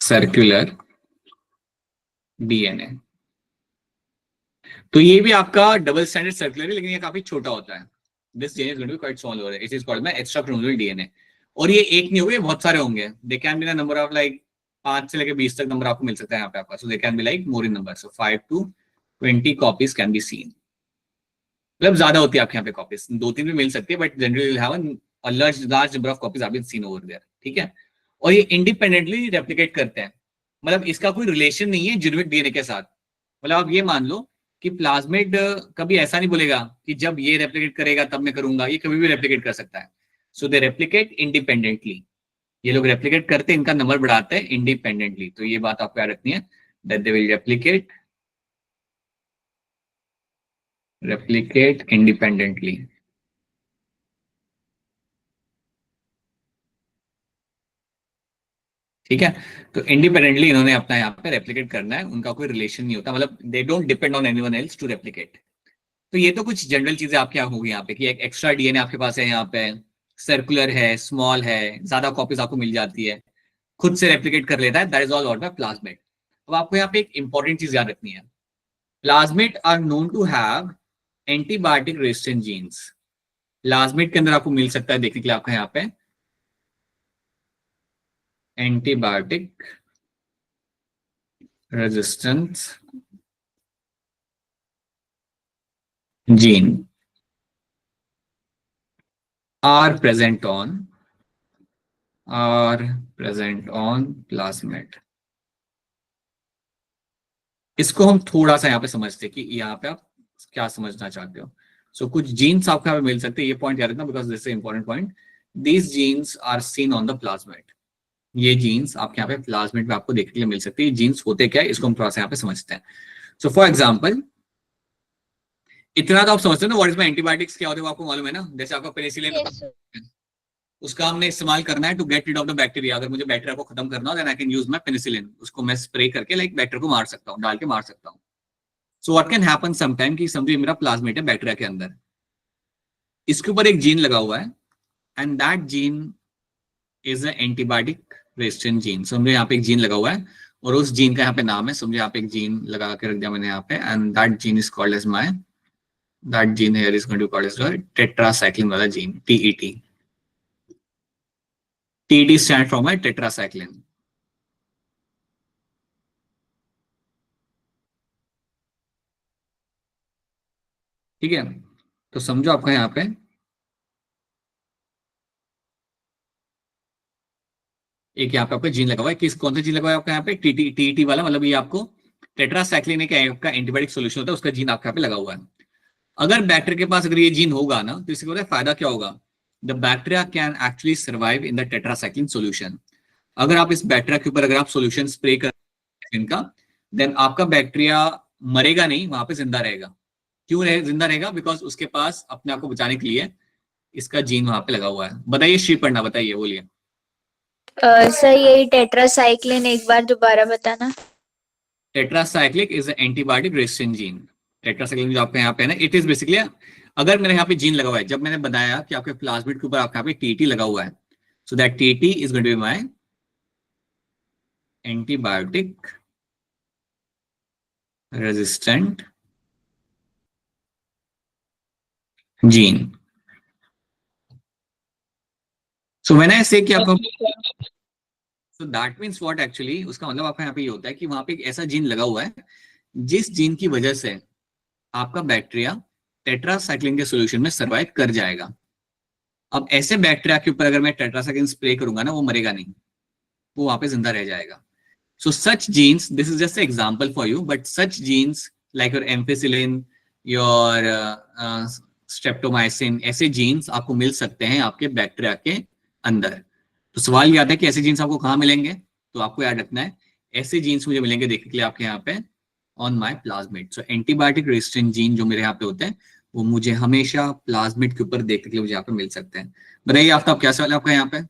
circular DNA. तो ये भी आपका डबल स्टैंडर्ड सर्कुलर है, लेकिन ये काफी छोटा होता है। This DNA is going to be quite small, it is called extra chromosomal DNA. और ये एक नहीं होंगे, बहुत सारे होंगे। They can be the number of like 5 से लेकर 20 तक नंबर आपको मिल सकता है यहाँ पे आपका। So they can be like more in number, so 5 to 20 copies can be seen. मतलब ज्यादा होती है आपके यहाँ पे कॉपीज, 2-3 भी मिल सकती है, but generally have a large number of copies have been seen over there, ठीक है। और ये इंडिपेंडेंटली रेप्लिकेट करते हैं, मतलब इसका कोई रिलेशन नहीं है जेनेटिक डीएनए के साथ। मतलब आप ये मान लो कि प्लाज्मिड कभी ऐसा नहीं बोलेगा कि जब ये रेप्लिकेट करेगा तब मैं करूंगा, ये कभी भी रेप्लिकेट कर सकता है। सो दे रेप्लिकेट इंडिपेंडेंटली। ये लोग रेप्लिकेट करते हैं, इनका नंबर बढ़ाते हैं इंडिपेंडेंटली। तो ये बात आपको याद रखनी है, that they will replicate independently. ठीक है, तो इंडिपेंडेंटली इन्होंने अपना यहाँ पे रेप्लिकेट करना है, उनका कोई रिलेशन नहीं होता, मतलब they don't depend on anyone else to replicate. तो ये तो कुछ जनरल चीजें आपके यहाँ होगी यहाँ पे कि एक एक्स्ट्रा डीएनए आपके पास है, यहाँ पे सर्कुलर है, स्मॉल है, ज्यादा कॉपीज आपको मिल जाती है, खुद से रेप्लिकेट कर लेता है, that is all about the plasmid. अब आपको यहाँ पे एक इंपॉर्टेंट चीज याद रखनी है, plasmid are known to have antibiotic resistant genes. Plasmid के अंदर आपको मिल सकता है, देखने के लिए आपका यहाँ पे antibiotic resistance gene are present on plasmid। इसको हम थोड़ा सा यहाँ पे समझते हैं कि यहाँ पे आप क्या समझना चाहते हो। सो कुछ जीन्स आपको यहाँ पे मिल सकते हैं, ये पॉइंट याद रखना because this is important point. These genes are seen on the plasmid. ये जीन्स आपके यहाँ पे प्लाज्मिड में आपको देखने के लिए मिल सकती है। जीन्स होते क्या है, इसको हम थोड़ा सा यहाँ पे समझते हैं। सो फॉर एग्जाम्पल, इतना तो आप समझते हो ना व्हाट इज माय एंटीबायोटिक्स क्या होते हैं, आपको मालूम है ना। जैसे आपका पेनिसिलिन, उसका हमने इस्तेमाल करना है to get rid of the bacteria. अगर मुझे बैक्टीरिया को खत्म करना हो then I can use my penicillin, उसको मैं स्प्रे करके लाइक बैक्टीरिया को मार सकता हूँ, डाल के मार सकता हूँ। So what can happen sometime कि समझिए मेरा प्लाज्मिड है बैक्टीरिया के अंदर, इसके ऊपर एक जीन लगा हुआ है and that gene is a antibiotic resistant gene. समझे यहाँ पे एक जीन लगा हुआ है और उस जीन का यहाँ पे नाम है, समझे यहाँ पे एक जीन लगा के रख दिया मैंने यहाँ पे, and that gene is called as my, that gene here is going to be called as the tetracycline वाला gene, TET। TET stands for my tetracycline। ठीक है, तो समझो आपका यहाँ पे एक यहाँ पे आपका जीन लगा हुआ है, किस कौन सा जीन लगा हुआ है आपका यहाँ पे, TET वाला, मतलब ये आपको टेट्रासाइक्लिन एक आपका एंटीबायोटिक सोल्यूशन होता है, उसका जीन आपके यहाँ पे लगा हुआ है। अगर बैक्टीरिया के पास अगर ये जीन होगा ना, तो इससे फायदा क्या होगा, the bacteria can actually survive in the tetracycline solution. अगर आप इस बैक्टीरिया के ऊपर अगर आप सोल्यूशन स्प्रे कर इनका, देन आपका बैक्टीरिया मरेगा नहीं, वहां पे जिंदा रहेगा। क्यों जिंदा रहेगा, बिकॉज उसके पास अपने आप को बचाने के लिए इसका जीन वहां पे लगा हुआ है। बताइए श्री पढ़ना, बताइए, बोलिए। सर यही टेट्रासाइक्लिन एक बार दोबारा बताना। Tetracyclic is antibiotic resistant gene. Tetracycline जो आपके यहाँ पे है ना, इट इज बेसिकली, अगर मेरे यहाँ पे जीन लगा हुआ है, जब मैंने बताया कि आपके प्लाज्मिड के ऊपर आपके यहाँ पे टीटी लगा हुआ है, so that TT is going to be my antibiotic resistant gene. So when I say कि आपको, so that means what actually, उसका मतलब आपका यहाँ पे ये होता है कि वहां पे एक ऐसा जीन लगा हुआ है जिस जीन की वजह से आपका बैक्टीरिया टेट्रासाइक्लिन के सॉल्यूशन में सर्वाइव कर जाएगा। अब ऐसे बैक्टीरिया के ऊपर अगर मैं टेट्रासाइक्लिन स्प्रे करूंगा ना, वो मरेगा नहीं, वो वहां पे जिंदा रह जाएगा। So such genes, this is just example for you, but such genes like your ampicillin, your streptomycin, ऐसे जीन्स आपको मिल सकते हैं आपके बैक्टीरिया के अंदर। तो सवाल याद है कि ऐसे जीन्स आपको कहाँ मिलेंगे, तो आपको याद रखना है ऐसे जीन्स मुझे मिलेंगे देखने के लिए आपके यहाँ पे on my plasmid. So antibiotic resistant gene जो मेरे यहाँ पे होते हैं वो मुझे हमेशा प्लाज्मिड के ऊपर देखने के लिए मुझे यहाँ पे मिल सकते हैं। बताइए आफ्ताब, क्या सवाल है आपका यहाँ पे?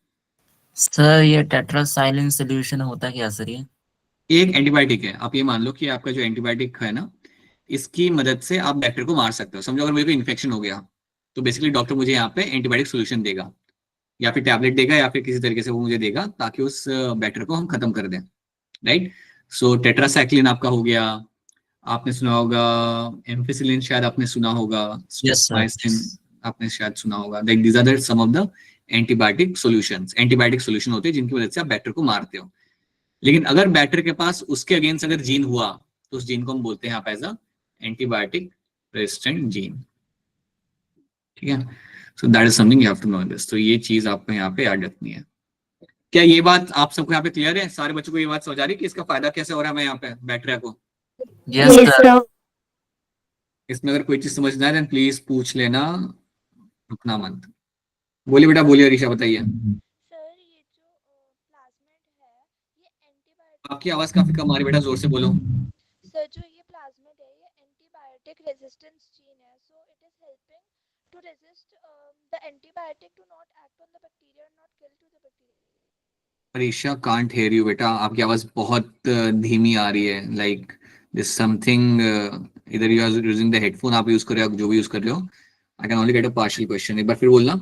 सर ये टेट्रासाइक्लिन सॉल्यूशन होता क्या सर? ये एक एंटीबायोटिक है, आप ये मान लो कि आपका जो एंटीबायोटिक है ना, इसकी मदद से आप बैक्टीरिया को मार सकते हो। समझो अगर मेरे को इन्फेक्शन हो गया तो बेसिकली डॉक्टर मुझे यहाँ पे एंटीबायोटिक सोल्यूशन देगा, या फिर टैबलेट देगा, या फिर किसी तरीके से वो मुझे देगा ताकि उस बैक्टीरिया को हम खत्म कर दें। राइट। सो टेट्रासाइक्लिन आपका हो गया, आपने सुना होगा एम्फिसिलिन, शायद आपने सुना होगा, Yes, sir. स्ट्रेप्टोमाइसिन आपने शायद सुना होगा। Like these are some of the antibiotic solutions, antibiotic solution होते हैं जिनकी वजह से आप बैक्टीरिया को मारते हो। लेकिन अगर बैक्टीरिया के पास उसके अगेंस्ट अगर जीन हुआ तो उस जीन को हम बोलते हैं आप as a antibiotic resistant gene, ठीक है। So that is something you have to know this. तो ये चीज आपको यहाँ पे याद रखनी है। क्या ये बात आप सबको यहाँ पे क्लियर है? सारे बच्चों को ये बात समझ आ रही है कि इसका फायदा कैसे हो रहा है हमें यहाँ पे बैक्टीरिया को? Yes, Yes, sir. sir. इसमें अगर कोई चीज समझना है प्लीज पूछ लेना, रुकना मत। बोलिए बेटा, बोलिए ऋषा, बताइए। सर ये जो प्लाज्मिड है ये एंटीबायोटिक, आपकी आवाज काफी कम आ रही है बेटा, जोर से बोलो। सर जो ये प्लाज्मिड है ये एंटीबायोटिक रेजिस्टेंस जीन है, so it is helping to resist the antibiotic to not act on the bacteria और not kill to the bacteria. Risha can't hear you बेटा, आपकी आवाज बहुत धीमी आ रही है। लाइक दिस समथिंग, इधर you are using the headphone, आप यूज कर रहे हो, जो भी यूज कर रहे हो। I can only get a partial question. एक बार फिर बोलना।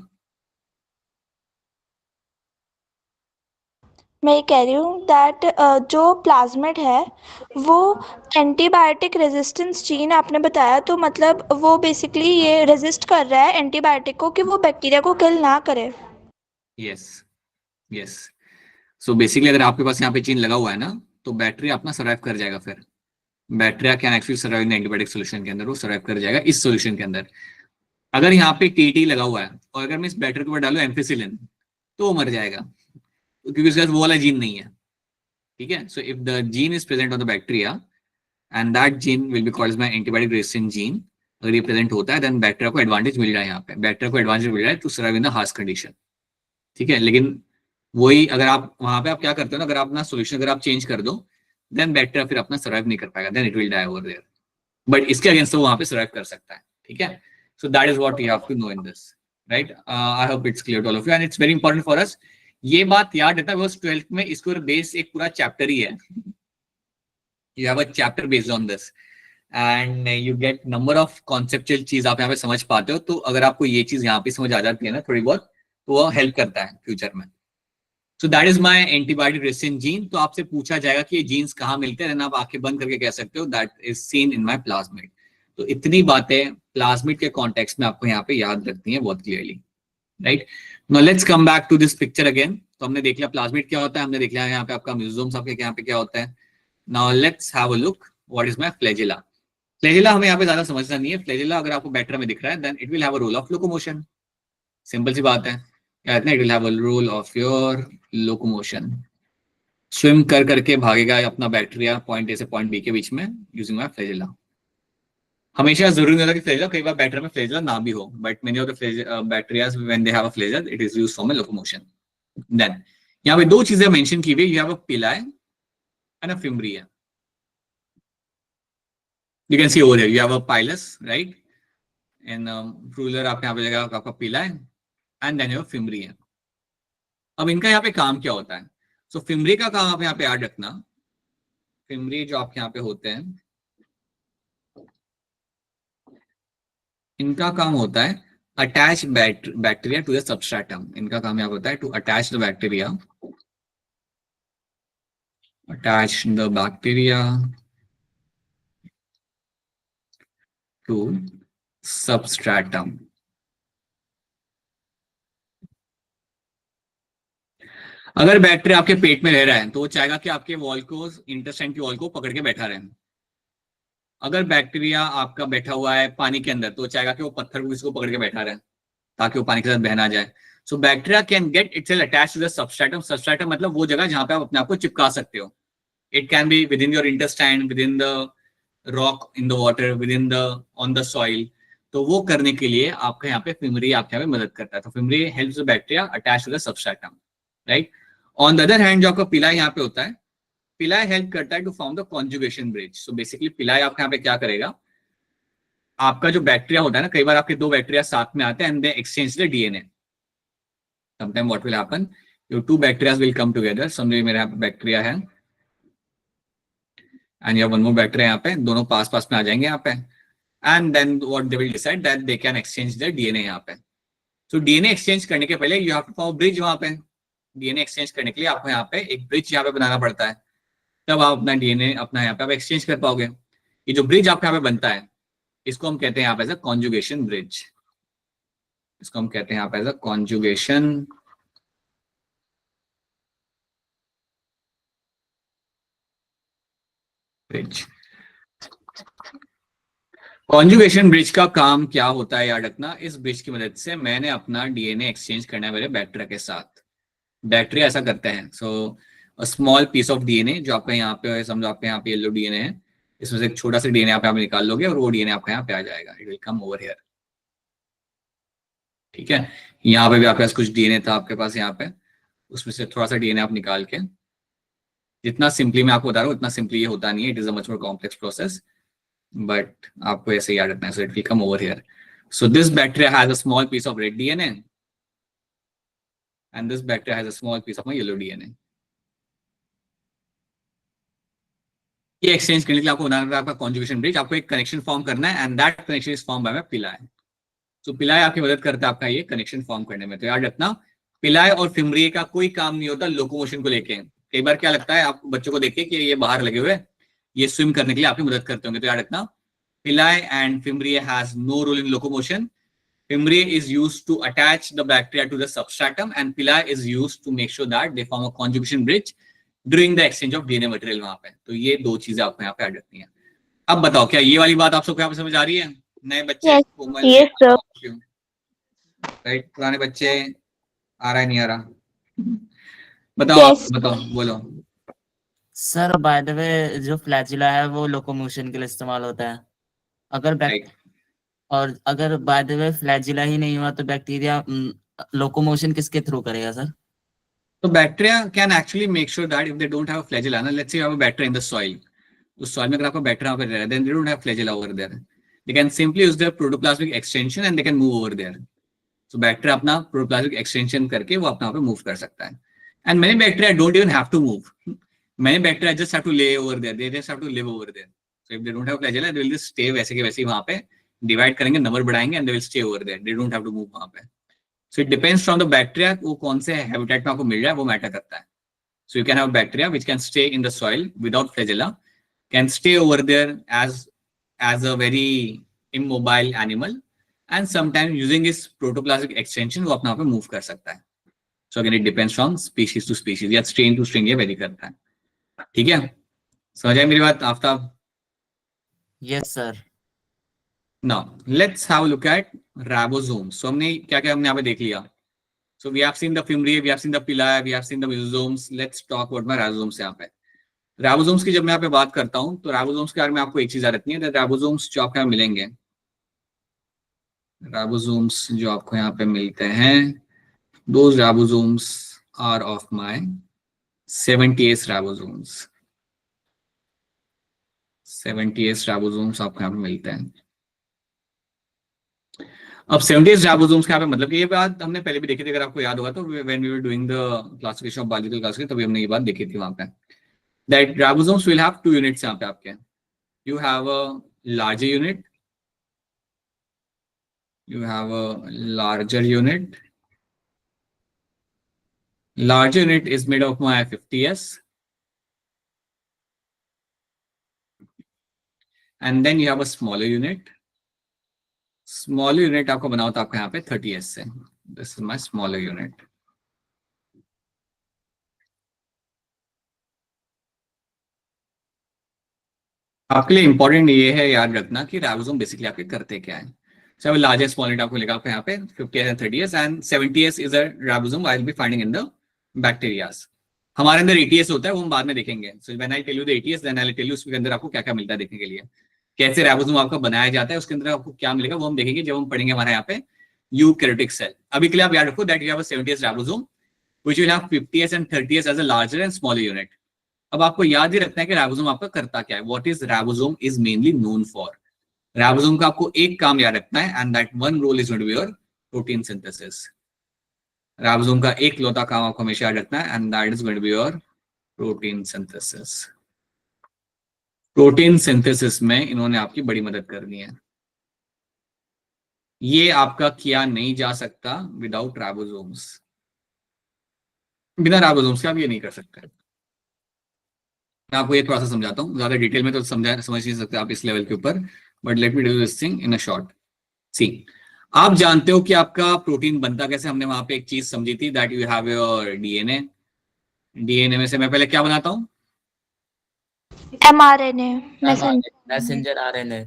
मैं ये कह रही हूँ दैट जो प्लाज्मिड है वो एंटीबायोटिक रेजिस्टेंस जीन आपने बताया, तो मतलब वो बेसिकली ये रेजिस्ट कर रहा है एंटीबायोटिक को कि वो बैक्टीरिया को किल ना करे। Yes yes. सो बेसिकली अगर आपके पास यहाँ पे जीन लगा हुआ है ना तो बैक्टीरिया अपना सर्वाइव कर जाएगा। फिर bacteria can actually survive in antibiotic solution के अंदर, वो सर्वाइव कर जाएगा इस सॉल्यूशन के अंदर। अगर यहाँ पे टीटी लगा हुआ है और अगर मैं इस बैक्टीरिया के ऊपर डालू एम्फिसिलिन तो वो मर जाएगा, क्योंकि उसके पास वो वाला जीन नहीं है, ठीक है। So if the gene is present on the bacteria and that gene will be called as my antibiotic resistant gene, अगर ये प्रेजेंट होता है देन बैक्टीरिया को एडवांटेज मिल रहा है। यहाँ पे बैक्टीरिया को एडवांटेज मिल रहा है to survive in the harsh condition, ठीक है। लेकिन वही अगर आप वहां पे आप क्या करते हो ना, अगर आप अपना सोल्यूशन अगर आप चेंज कर दो देन बैक्टीरिया फिर अपना सर्वाइव नहीं कर पाएगा, then it will die over there. But इसके अगेंस्ट वो वहां पे सर्वाइव कर सकता है, ठीक है। So that is what you have to know in this, right. I hope it's clear to all of you and it's very important for us. ये बात याद रहता है, बिकॉज 12th में इसको बेस एक पूरा चैप्टर ही है। You have a chapter based on this and you get number of conceptual चीज आप यहाँ पे समझ पाते हो। तो अगर आपको ये चीज यहाँ पे समझ आ जाती है ना थोड़ी बहुत, तो वो हेल्प करता है फ्यूचर में। सो that is my antibiotic resistant gene. तो आपसे पूछा जाएगा कि ये जीन्स कहाँ मिलते हैं, आप आंखें बंद करके कह सकते हो that is seen in my plasmid. तो इतनी बातें प्लाज्मिड के कॉन्टेक्स्ट में आपको यहाँ पे याद रखनी है बहुत clearly, right. Now let's come back to this picture again. तो हमने देख लिया प्लाज्मिड क्या होता है, हमने देख लिया यहाँ पे आपका म्यूजियम्स आपके यहाँ पे क्या होता है। Now let's have a look what is my flagella. Flagella हमें यहाँ पे ज्यादा समझना नहीं है। फ्लैजिला अगर आपको बैक्टीरिया में दिख रहा है then it will have a role of locomotion, simple सी बात है। कहते हैं it will have a role of your locomotion, swim कर करके भागेगा अपना बैक्टीरिया पॉइंट ए से पॉइंट बी के बीच में यूजिंग माय फ्लैजिला। हमेशा जरूरी नहीं होता कि फ्लैजिला, कई बार बैक्टीरिया में फ्लैजिला ना भी हो, but many of the bacteria when they have a flagella it is used for locomotion. Then यहाँ पे दो चीजें मेंशन की हुई, you have a pili and a fimbria. You can see over here you have a pilus, right? And ruler आप यहाँ पे जगह आपका पिला है and then you have fimbria। अब इनका यहाँ पे काम क्या होता है? So fimbria का काम आप यहाँ पे याद रखना। fimbria जो आपके यहाँ पे होते हैं इनका काम होता है attach bacteria to the substratum। इनका काम यहाँ होता है to attach the bacteria to substratum। अगर बैक्टीरिया आपके पेट में रह रहा है तो वो चाहेगा कि आपके वॉल को, इंटेस्टाइन की वॉल को पकड़ के बैठा रहे। अगर बैक्टीरिया आपका बैठा हुआ है पानी के अंदर तो वो चाहेगा कि वो पत्थर को इसको पकड़ के बैठा रहे ताकि वो पानी के साथ बह ना जाए। So bacteria can get itself attached to the substratum. Substratum मतलब वो जगह जहां पे आप अपने आप को चिपका सकते हो। It can be with in your intestine, with in the rock, in the water, with in the on the soil. तो वो करने के लिए आपका यहाँ पे फिम्ब्रिया आपके यहाँ पे मदद करता है। तो fimbria helps the bacteria attach to the substratum, right. On the other hand जो आपका पिलाई यहाँ पे होता है, पिलाई हेल्प करता है to form the conjugation bridge. So basically pili आपके यहाँ पे क्या करेगा, आपका जो बैक्टीरिया होता है ना, कई बार आपके दो बैक्टीरिया साथ में आते हैं and they exchange the DNA. Sometime what will happen, your two bacterias will come together. समझिए मेरे यहाँ पे बैक्टीरिया है and you have one more bacteria यहाँ पे, दोनों पास पास में आ जाएंगे यहाँ पे and then what they will decide that they can exchange the DNA यहाँ पे। सो डीएनए एक्सचेंज करने के पहले you have to form bridge. वहां पे डीएनए एक्सचेंज करने के लिए आपको यहाँ पे एक ब्रिज यहाँ पे बनाना पड़ता है। तब आप अपना डीएनए अपना यहाँ पे आप एक्सचेंज कर पाओगे। ये जो ब्रिज आपका यहाँ पे बनता है इसको हम कहते हैं यहाँ पे एज अ कॉन्जुगेशन ब्रिज। इसको हम कहते हैं यहाँ पे as a conjugation bridge. Conjugation bridge का काम क्या होता है याद रखना, इस ब्रिज की मदद से मैंने अपना डीएनए एक्सचेंज करना है मेरे बैक्टीरिया के साथ। बैक्टीरिया ऐसा करते हैं। So a small piece of DNA जो आपका यहाँ पे समझो आपके यहाँ पे येलो डीएनए है, इसमें से एक छोटा सा डीएनए आप यहाँ पे निकाल लोगे और वो डीएनए आपके यहाँ पे आ जाएगा। It will come over here. ठीक है, यहाँ पे भी आपके पास कुछ डीएनए था आपके पास यहाँ पे, उसमें से थोड़ा सा डीएनए आप निकाल के, जितना सिंपली मैं आपको बता रहा हूँ उतना सिंपली ये होता नहीं है, it is a much more complex process, but आपको ऐसे याद रखना है। So it will come over here. So this bacteria has a small piece of red DNA and this bacteria has a small piece of my yellow DNA. ये exchange करने के लिए आपको बनाना है आपका कॉन्जुगेशन ब्रिज। आपको एक कनेक्शन फॉर्म करना है and that connection is form by my pili. So pili आपकी मदद करता है आपका ये कनेक्शन फॉर्म करने में। तो याद रखना पिलाय और फिमरिए का कोई काम नहीं होता लोकोमोशन को लेके। कई बार क्या लगता है आपको बच्चों को देख के कि ये बाहर लगे हुए ये स्विम करने के लिए आपकी मदद करते होंगे। तो याद रखना pili and fimbriae has no role in locomotion. Fimbriae is used to attach the bacteria to the substratum and pilae is used to make sure that they form a conjugation bridge during the exchange of DNA material वहां पे। तो ये दो चीजें आपको यहाँ पे add रखनी है। अब बताओ क्या ये वाली बात आप सबको यहाँ पे समझ आ रही है? नए बच्चे Yes. कोमल, Yes, sir. राइट, पुराने बच्चे आ रहा है नहीं आ रहा? बताओ Yes. बताओ बोलो। सर बाय द वे जो फ्लैजिला है वो लोकोमोशन के लिए इस्तेमाल होता है। अगर Right. और अगर बाय द वे फ्लैजिला ही नहीं हुआ तो बैक्टीरिया लोकोमोशन किसके थ्रू करेगा sir? So bacteria can actually make sure that if they don't have a flagella, let's say you have a bacteria in the soil, उस soil में अगर आपका bacteria वहाँ पे रह रहा है, then they don't have flagella over there. They can simply use their protoplasmic extension and they can move over there. So bacteria अपना protoplasmic extension करके वो अपना वहाँ पे move कर सकता है. And many bacteria don't even have to move. Many bacteria just have to lay over there. They just have to live over there. So if they don't have flagella, they will just stay वैसे के वैसे ही वहाँ पे divide करेंगे, number बढ़ाएंगे and they will stay over there. They don't have to move वहाँ पे. So it depends from the bacteria वो कौन से habitat में आपको मिल रहा है वो मैटर करता है. So you can have bacteria which can stay in the soil without flagella, can stay over there as a very immobile animal, and sometimes using its protoplasmic extension वो अपना पे move कर सकता है. So again it depends from species to species या strain to strain ये vary करता है. ठीक है, समझ आई मेरी बात Aftab? Yes sir. Now let's have a look at ribosomes. So हमने क्या क्या हमने यहाँ पे देख लिया. So we have seen the Fimbriae, we have seen the Pilae, we have seen the Mesosomes. Let's talk about my ribosomes यहाँ पे. Ribosomes की जब मैं यहाँ पे बात करता हूँ तो ribosomes के बारे में आपको एक चीज याद रखनी है. Ribosomes जो आपको यहाँ मिलेंगे, ribosomes जो आपको यहाँ पे मिलते हैं, those ribosomes are of my 70S ribosomes. 70S ribosomes आपको यहाँ पे मिलते हैं. अब 70S ribosomes का यहाँ पे मतलब कि ये बात हमने पहले भी देखी थी, अगर आपको याद होगा तो when we were doing the classification of biological classification तभी हमने ये बात देखी थी वहां पे, that ribosomes will have two units यहाँ पे आपके. You have a larger unit, you have a larger unit. Larger unit is made of my 50S, and then you have a smaller unit. Smaller unit आपको बना होता है आपका यहाँ पे 30S से. This is my smaller unit. आपके लिए इंपॉर्टेंट ये है याद रखना कि राइबोसोम बेसिकली आपके करते क्या है. So लार्जेस्ट स्मॉल यूनिट आपको लिखा आपको यहाँ पे 50S and 30S and 70S is a ribosome I will be finding in the bacteria. हमारे अंदर 80S होता है वो हम बाद में देखेंगे. So when I tell you the 80S then I will tell you उसके अंदर आपको क्या क्या मिलता है देखने के लिए, कैसे राइबोसोम आपका बनाया जाता है, उसके अंदर आपको क्या मिलेगा वो हम देखेंगे जब हम पढ़ेंगे हमारे यहाँ पे यूकैरियोटिक सेल. अभी के लिए आप याद रखो that you have a 70S ribosome which will have 50S and 30S as a larger and smaller unit. अब आपको याद ही रखना है कि राइबोसोम आपका करता क्या है. What is ribosome is mainly known for. Ribosome का आपको एक काम याद रखना है and that one role is going to be your protein synthesis. Ribosome का एक लौता काम आपको हमेशा याद रखना है and that is going to be your protein synthesis. Protein synthesis में इन्होंने आपकी बड़ी मदद करनी है. ये आपका किया नहीं जा सकता विदाउट राइबोसोम्स. बिना राइबोसोम्स के आप ये नहीं कर सकते. मैं आपको ये थोड़ा सा समझाता हूँ, ज्यादा डिटेल में तो समझ नहीं सकते आप इस लेवल के ऊपर, but let me do this thing in a short. See, आप जानते हो कि आपका प्रोटीन बनता कैसे, हमने वहां पे एक चीज समझी थी, that you have your DNA. DNA में से मैं पहले क्या बनाता हूँ, mRNA messenger messenger RNA.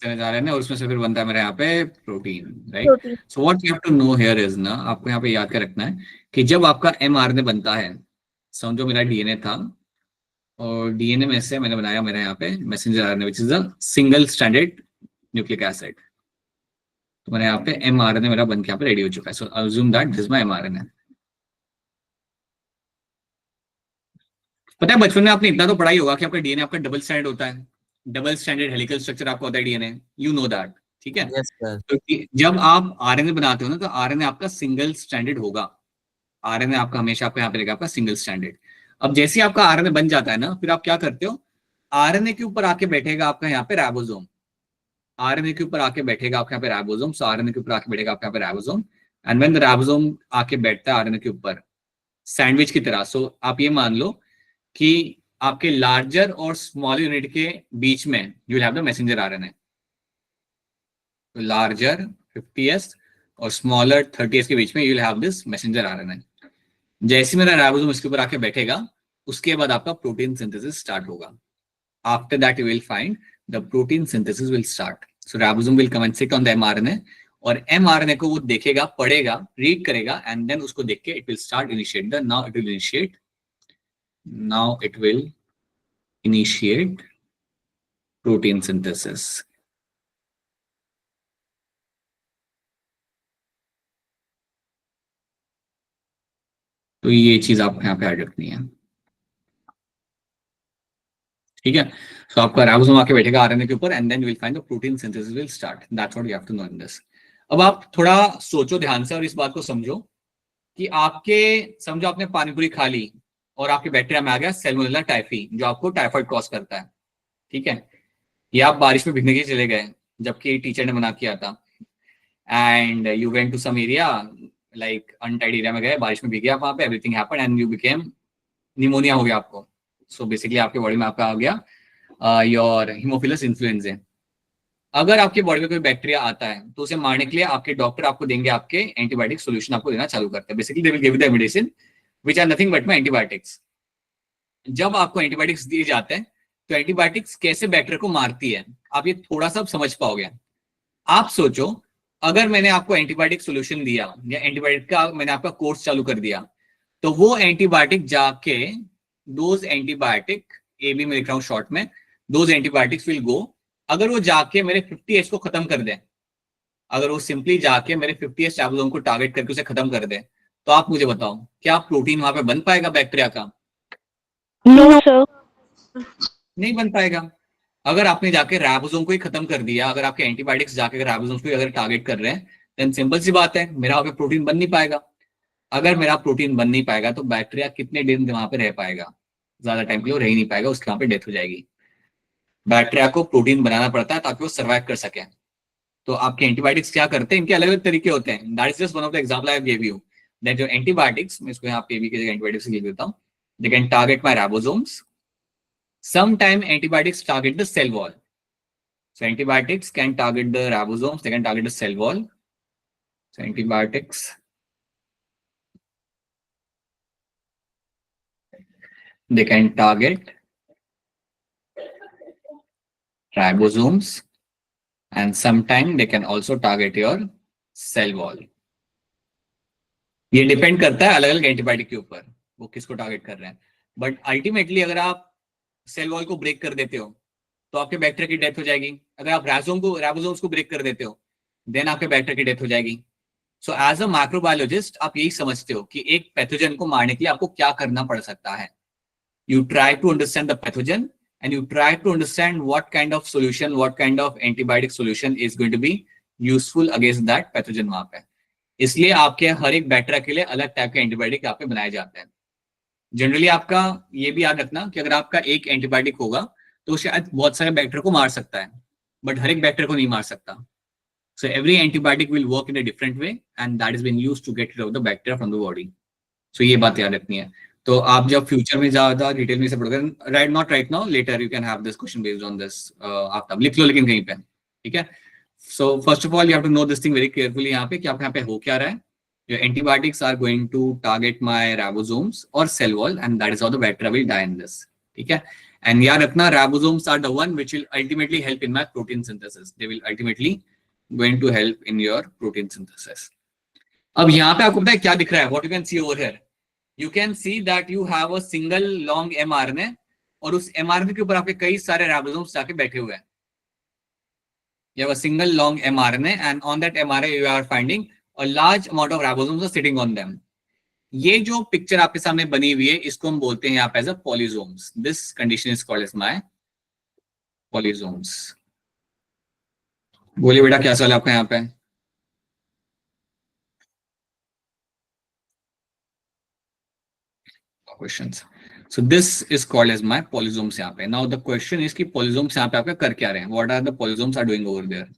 RNA, और उसमें से फिर बनता है मेरे यहाँ पे protein, right. Protein. So what you have to know here is ना, आपको यहाँ पे याद कर रखना है कि जब आपका mRNA बनता है, समझो मेरा डीएनए था और डीएनए में से मैंने बनाया मेरे यहाँ पे messenger RNA which is a single stranded nucleic acid. तो मेरे यहाँ पे mRNA मेरा बन के यहाँ पे रेडी हो चुका है। So assume that this my mRNA। पता है बचपन में आपने इतना तो पढ़ा ही होगा कि आपका डीएनए आपका डबल स्ट्रैंडेड होता है, डबल स्ट्रैंडेड हेलिकल स्ट्रक्चर आपका होता है डीएनए, यू नो दैट, ठीक है। Yes sir. तो जब आप आरएनए बनाते हो ना, तो आरएनए आपका सिंगल स्ट्रैंडेड होगा। आरएनए आपका हमेशा आपको यहाँ पे रहेगा आपका सिंगल स्ट्रैंडेड। अब जैसे ही आपका आरएनए बन जाता है ना, फिर आप क्या करते हो, आरएनए के ऊपर आके बैठेगा आपका यहाँ पे राइबोसोम। आरएनए के ऊपर आके बैठेगा आपके यहाँ पे राइबोसोम। सो आरएनए के ऊपर आके बैठेगा आपके यहाँ पे ribosome, and when the ribosome आके बैठता है आरएनए के ऊपर सैंडविच की तरह। सो आप ये मान लो कि आपके लार्जर और स्मॉल यूनिट के बीच में you will have the messenger RNA. तो लार्जर 50s और स्मॉलर 30s के बीच में you will have this messenger RNA. जैसे मेरा राइबोसोम इसके ऊपर आके बैठेगा, उसके बाद आपका प्रोटीन सिंथेसिस स्टार्ट होगा। After that you will find the protein synthesis will start. So ribosome will come and sit on the mRNA, और mRNA को वो देखेगा, पढ़ेगा, रीड करेगा, एंड देन उसको देख के it will start initiate the now it will initiate protein synthesis. तो ये चीज आपको यहाँ पे ऐड रखनी है, ठीक है। सो आपका राइबोसोम आके बैठेगा आरएनए के ऊपर, and then you will find the protein synthesis will start. That's what you have to know in this. अब आप थोड़ा सोचो ध्यान से और इस बात को समझो कि समझो आपने पानीपुरी खा ली और आपके बैक्टीरिया में आ गया सैल्मोनेला टाइफी, जो आपको टाइफाइड कॉज करता है, ठीक है। या आप बारिश में भीगने के चले गए, जबकि टीचर ने मना किया था, and you went to some area like untidy area में गए, बारिश में भीगे आप वहां पे, everything happened and you became pneumonia हो गया आपको। सो बेसिकली आपके बॉडी में आपका आ गया योर हिमोफिलस इन्फ्लुएंजा। अगर आपकी बॉडी में कोई बैक्टीरिया आता है तो उसे मारने के लिए आपके डॉक्टर आपको देंगे, आपके एंटीबायोटिक सोल्यूशन आपको देना चालू करते हैं। Basically they will give you the medicine which are nothing but my antibiotics. जब आपको एंटीबायोटिक्स दिए जाते हैं तो एंटीबायोटिक्स कैसे बैक्टीरिया को मारती है, आप ये थोड़ा सा समझ पाओगे। आप सोचो, अगर मैंने आपको एंटीबायोटिक सोल्यूशन दिया या एंटीबायोटिक का मैंने आपका कोर्स चालू कर दिया, तो वो एंटीबायोटिक जाके दोज एंटीबायोटिक, ए बी में लिख रहा हूं शॉर्ट में, दोज एंटीबायोटिक्स विल गो, अगर वो जाके मेरे 50S को खत्म कर दे, अगर वो सिंपली जाके मेरे 50S राइबोसोम को टारगेट करके उसे खत्म कर दे, तो आप मुझे बताओ क्या प्रोटीन वहां पे बन पाएगा बैक्टीरिया का? No sir. नहीं बन पाएगा। अगर आपने जाके राइबोसोम को ही खत्म कर दिया, अगर आपके एंटीबायोटिक्स जाके राइबोसोम को अगर टारगेट कर रहे हैं, देन सिंपल सी बात है, मेरा वहां पे प्रोटीन बन नहीं पाएगा। अगर मेरा प्रोटीन बन नहीं पाएगा तो बैक्टीरिया कितने दिन वहां पे रह पाएगा? ज्यादा टाइम के लिए रह ही नहीं पाएगा, उसके वहां पे डेथ हो जाएगी। बैक्टीरिया को प्रोटीन बनाना पड़ता है ताकि वो सर्वाइव कर सके। तो आपके एंटीबायोटिक्स क्या करते हैं, इनके अलग अलग तरीके होते हैं। That is just one of the example I give you, that जो एंटीबायोटिक्स, मैं इसको यहाँ पे भी के एंटीबायोटिक्स लिख देता हूँ, they can target my ribosomes. Sometime antibiotics target the cell wall. So antibiotics can target the ribosomes, they can target the cell wall. So antibiotics they can target ribosomes, and sometime they can also target your cell wall. ये depend करता है अलग अलग antibiotic के ऊपर, वो किसको target कर रहे हैं। बट अल्टीमेटली अगर आप सेल वॉल को ब्रेक कर देते हो तो आपके बैक्टीरिया की डेथ हो जाएगी। अगर आप राइबोसोम्स को ब्रेक कर देते हो, देन आपके बैक्टीरिया की डेथ हो जाएगी। सो एज अ माइक्रोबायोलॉजिस्ट आप यही समझते हो कि एक पैथोजन को मारने के लिए आपको क्या करना पड़ सकता है। You try to understand the pathogen and you try to understand what kind of solution, what kind of antibiotic solution is going to be useful against that pathogen वहां पे। इसलिए आपके हर एक बैक्टीरिया के लिए अलग टाइप के एंटीबायोटिक यहाँ पे बनाए जाते हैं। जनरली आपका ये भी याद रखना कि अगर आपका एक एंटीबायोटिक होगा तो शायद बहुत सारे बैक्टीरिया को मार सकता है, बट हर एक बैक्टीरिया को नहीं मार सकता। So every antibiotic will work in a different way and that is been used to get rid of the bacteria from the body. So ये बात याद रखनी है। तो आप जब फ्यूचर में ज्यादा डिटेल में से पढ़ोगे, right not right now, later you can have this question based on this, आप तब लिख लो लेकिन कहीं पे, ठीक है। So first of all you have to know this thing very carefully यहाँ पे कि आप यहाँ पे हो क्या रहा है। Your antibiotics are going to target my ribosomes or cell wall, and that is how the bacteria will die in this. ठीक है, and याद रखना ribosomes are the one which will ultimately help in my protein synthesis. They will ultimately going to help in your protein synthesis. अब यहाँ पे आपको पता है क्या दिख रहा है? What you can see over here? You can see that you have a single long mRNA, और उस mRNA के ऊपर आपके कई सारे ribosomes जाके बैठे हुए हैं. You have a single long mRNA, and on that mRNA you are finding a large amount of ribosomes are sitting on them. ये जो पिक्चर आपके सामने बनी हुई है इसको हम बोलते हैं यहाँ पे as a polysomes. This condition is called as my polysomes. बोलिए बेटा क्या सवाल है आपका यहाँ पे? Questions. So this is called as my polysomes यहाँ पे. नाउ द क्वेश्चन इज कि पॉलीसोम्स यहाँ पे आपका कर क्या रहे हैं? What are the polysomes are doing over there?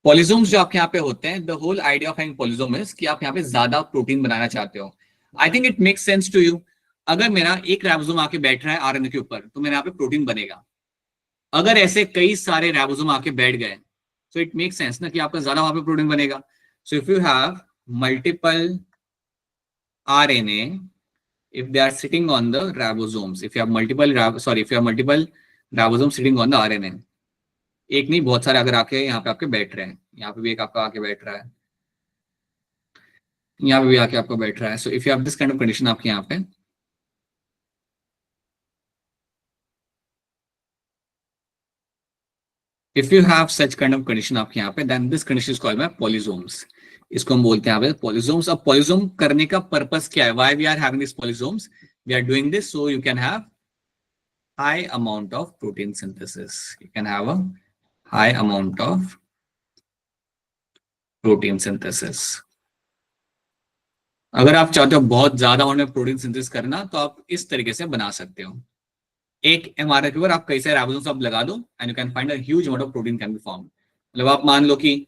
Polysomes जो आपके यहाँ पे होते हैं, the whole idea of having polysome is कि आप यहाँ पे ज्यादा प्रोटीन बनाना चाहते हो. I think it makes sense to you. अगर मेरा एक राइबोसोम आके बैठ रहा है आरएनए के ऊपर तो मेरे यहाँ पे प्रोटीन बनेगा. अगर ऐसे कई सारे राइबोसोम आके बैठ गए सो इट मेक्स सेंस ना कि आपका ज्यादा वहां पे प्रोटीन बनेगा. सो if you have multiple RNA, if they are sitting on the ribosomes, if you have multiple ribosomes sitting on the RNA, एक नहीं बहुत सारे अगर आके यहाँ पे आपके बैठ रहे हैं, यहाँ पे भी एक आपका आके बैठ रहा है, यहाँ पे भी आके आपका बैठ रहा है. So if you have this kind of condition आपके यहाँ पे, if you have such kind of condition आपके यहाँ पे, then this condition is called by polysomes. इसको हम बोलते हैं यहाँ पे पॉलीसोम्स. अब पॉलीसोम करने का पर्पस क्या है? Why we are having this polysomes? We are doing this so you can have high amount of protein synthesis. You can have a high amount of protein synthesis. अगर आप चाहते हो बहुत ज्यादा अमाउंट में प्रोटीन सिंथेसिस करना तो आप इस तरीके से बना सकते हो. एक एमआरएनए के ऊपर आप कई सारे राइबोसोम्स आप लगा दो and you can find a huge amount of protein can be form. मतलब आप मान लो कि